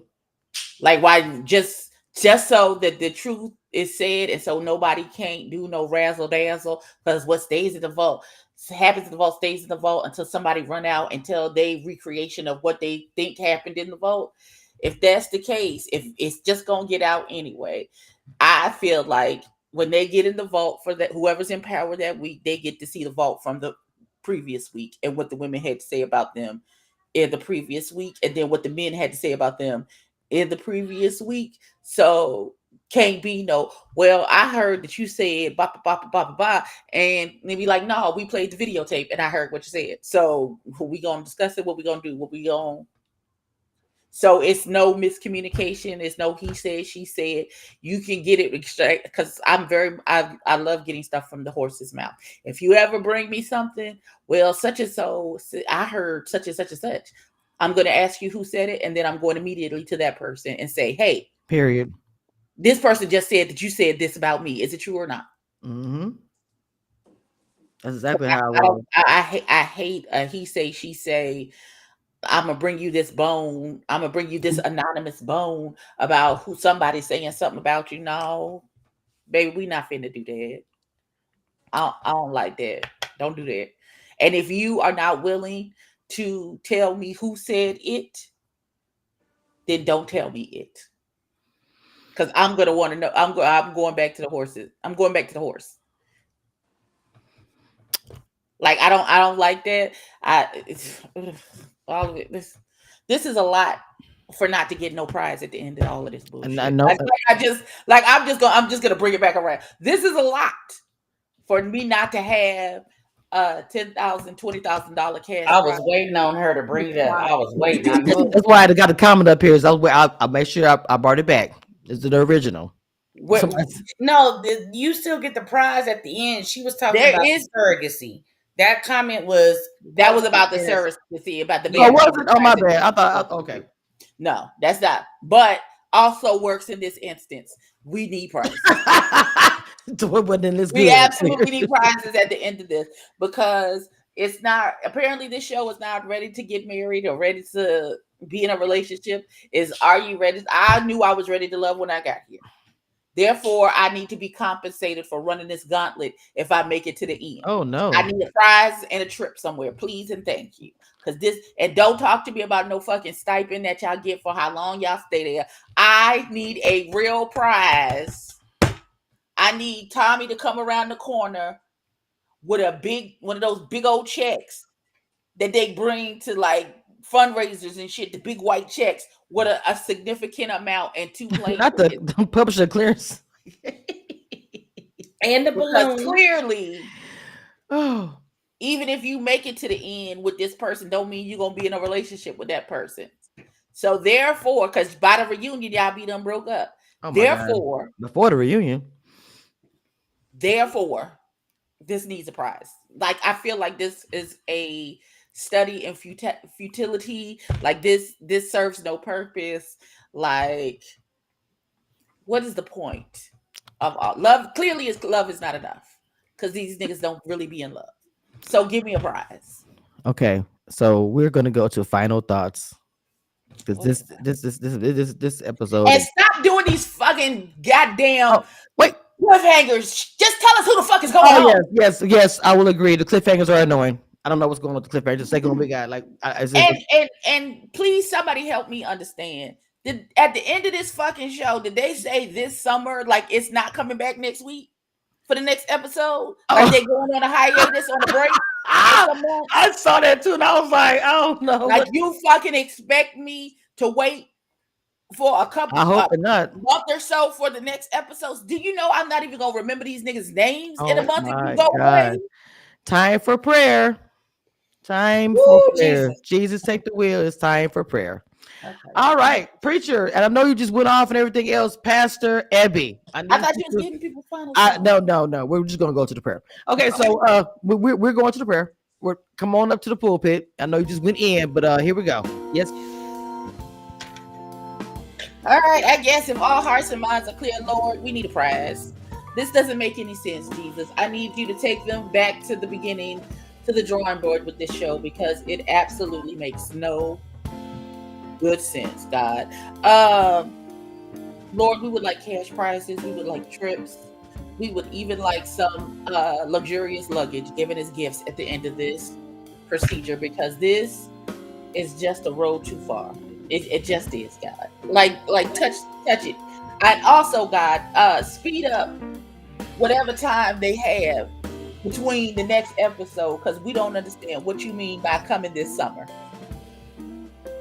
like why just so that the truth is said, and so nobody can't do no razzle dazzle because what stays in the vault happens in the vault stays in the vault until somebody run out and tell they recreation of what they think happened in the vault. If that's the case, if it's just gonna get out anyway, I feel like when they get in the vault for that, whoever's in power that week, they get to see the vault from the previous week and what the women had to say about them in the previous week, and then what the men had to say about them in the previous week. So can't be no, well, I heard that you said ba ba ba ba ba ba, and they be like, no, we played the videotape and I heard what you said. So we gonna discuss it, what we gonna do, what we gonna. So it's no miscommunication. It's no he said, she said. You can get it because I love getting stuff from the horse's mouth. If you ever bring me something, well, such and so, I heard such and such and such. I'm going to ask you who said it, and then I'm going immediately to that person and say, hey, Period. this person just said that you said this about me. Is it true or not? Mm-hmm. That's exactly I, how I I roll. don't. I hate he say she say. I'm gonna bring you this bone. I'm gonna bring you this anonymous bone about who somebody saying something about you. No, baby, we not finna do that. I don't like that. Don't do that. And if you are not willing to tell me who said it, then don't tell me it. Because I'm gonna want to know. I'm going back to the horses. I'm going back to the horse. Like I don't like that. All of it. This is a lot for not to get no prize at the end of all of this And I bullshit. know. I'm just gonna bring it back around. This is a lot for me not to have $10,000, $20,000 cash I was prize. waiting on her to bring it up. I was waiting. I knew it. That's why I got a comment up here. So I make sure I brought it back. This is the original. What No, you still get the prize at the end. She was talking there about is surrogacy. That comment was that was posted about the in a, surrogacy, about the Oh, yeah. baby was coming it? Oh, my prize at bad. the I end. thought. Okay. No, that's not. But also works in this instance. We need prizes. We absolutely need prizes at the end of this because it's not. Apparently, this show is not ready to get married or ready to be in a relationship. Are you ready? I knew I was ready to love when I got here. Therefore, I need to be compensated for running this gauntlet if I make it to the end. Oh no! I need a prize and a trip somewhere, please and thank you. Because and don't talk to me about no fucking stipend that y'all get for how long y'all stay there. I need a real prize. I need Tommy to come around the corner with one of those big old checks that they bring to like fundraisers and shit, the big white checks with a significant amount and 2 planes. Not the publisher clearance. And the balloon. Clearly, even if you make it to the end with this person, don't mean you're gonna be in a relationship with that person. So therefore, because by the reunion, y'all be done broke up. Therefore, before the reunion. Therefore, this needs a prize. Like I feel like this is a study in futility. Like this serves no purpose. Like, what is the point of all love? Clearly, love is not enough because these niggas don't really be in love. So give me a prize. Okay, so we're gonna go to final thoughts because this episode. And stop doing these fucking goddamn wait cliffhangers. Just tell us who the fuck is going on. Yes, I will agree. The cliffhangers are annoying. I don't know what's going on with the cliffhangers. Second one we got and please somebody help me understand. At the end of this fucking show, did they say this summer like it's not coming back next week for the next episode? Like they going on a hiatus on a break? I saw that too, and I was like, I don't know. Like you fucking expect me to wait for a couple not month or so for the next episodes? Do you know I'm not even gonna remember these niggas' names in a month if you go away? Time for prayer. Time for prayer. Jesus, take the wheel. It's time for prayer. Okay. All right, preacher. And I know you just went off and everything else. Pastor Ebby. I thought you was giving people final thoughts. No. We're just gonna go to the prayer. Okay, so we're going to the prayer. Come on up to the pulpit. I know you just went in, but here we go. Yes. All right, I guess if all hearts and minds are clear, Lord, we need a prize. This doesn't make any sense, Jesus. I need you to take them back to the beginning, to the drawing board with this show, because it absolutely makes no good sense, God. Lord, we would like cash prizes. We would like trips. We would even like some luxurious luggage given as gifts at the end of this procedure, because this is just a road too far. It just is, God. Like touch it. And also, God, speed up whatever time they have between the next episode, because we don't understand what you mean by coming this summer.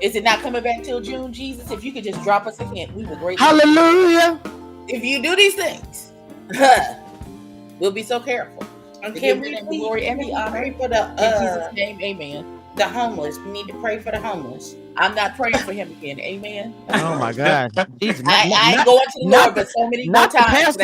Is it not coming back till June, Jesus? If you could just drop us a hint, we would greatly. Hallelujah. If you do these things, we'll be so careful. Okay, we glory and the honor. Pray for the in Jesus' name, amen. The homeless. We need to pray for the homeless. I'm not praying for him again. Amen. Oh my God. Jesus, I ain't going to the Lord, but so many more times.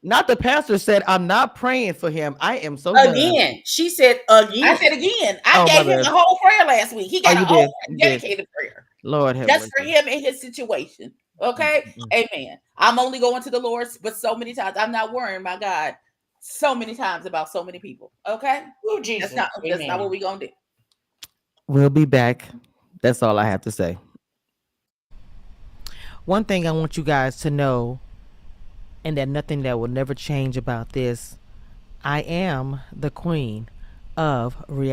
Not the pastor said, I'm not praying for him. I am so again. done. She said again. I said again. I gave him the whole prayer last week. He got a whole dedicated prayer. Lord have just mercy. For him and his situation. Okay? Amen. I'm only going to the Lord, but so many times. I'm not worrying, my God, so many times about so many people. Okay? Oh, Jesus. That's not what we're going to do. We'll be back. That's all I have to say. One thing I want you guys to know, and that nothing that will never change about this, I am the queen of reality.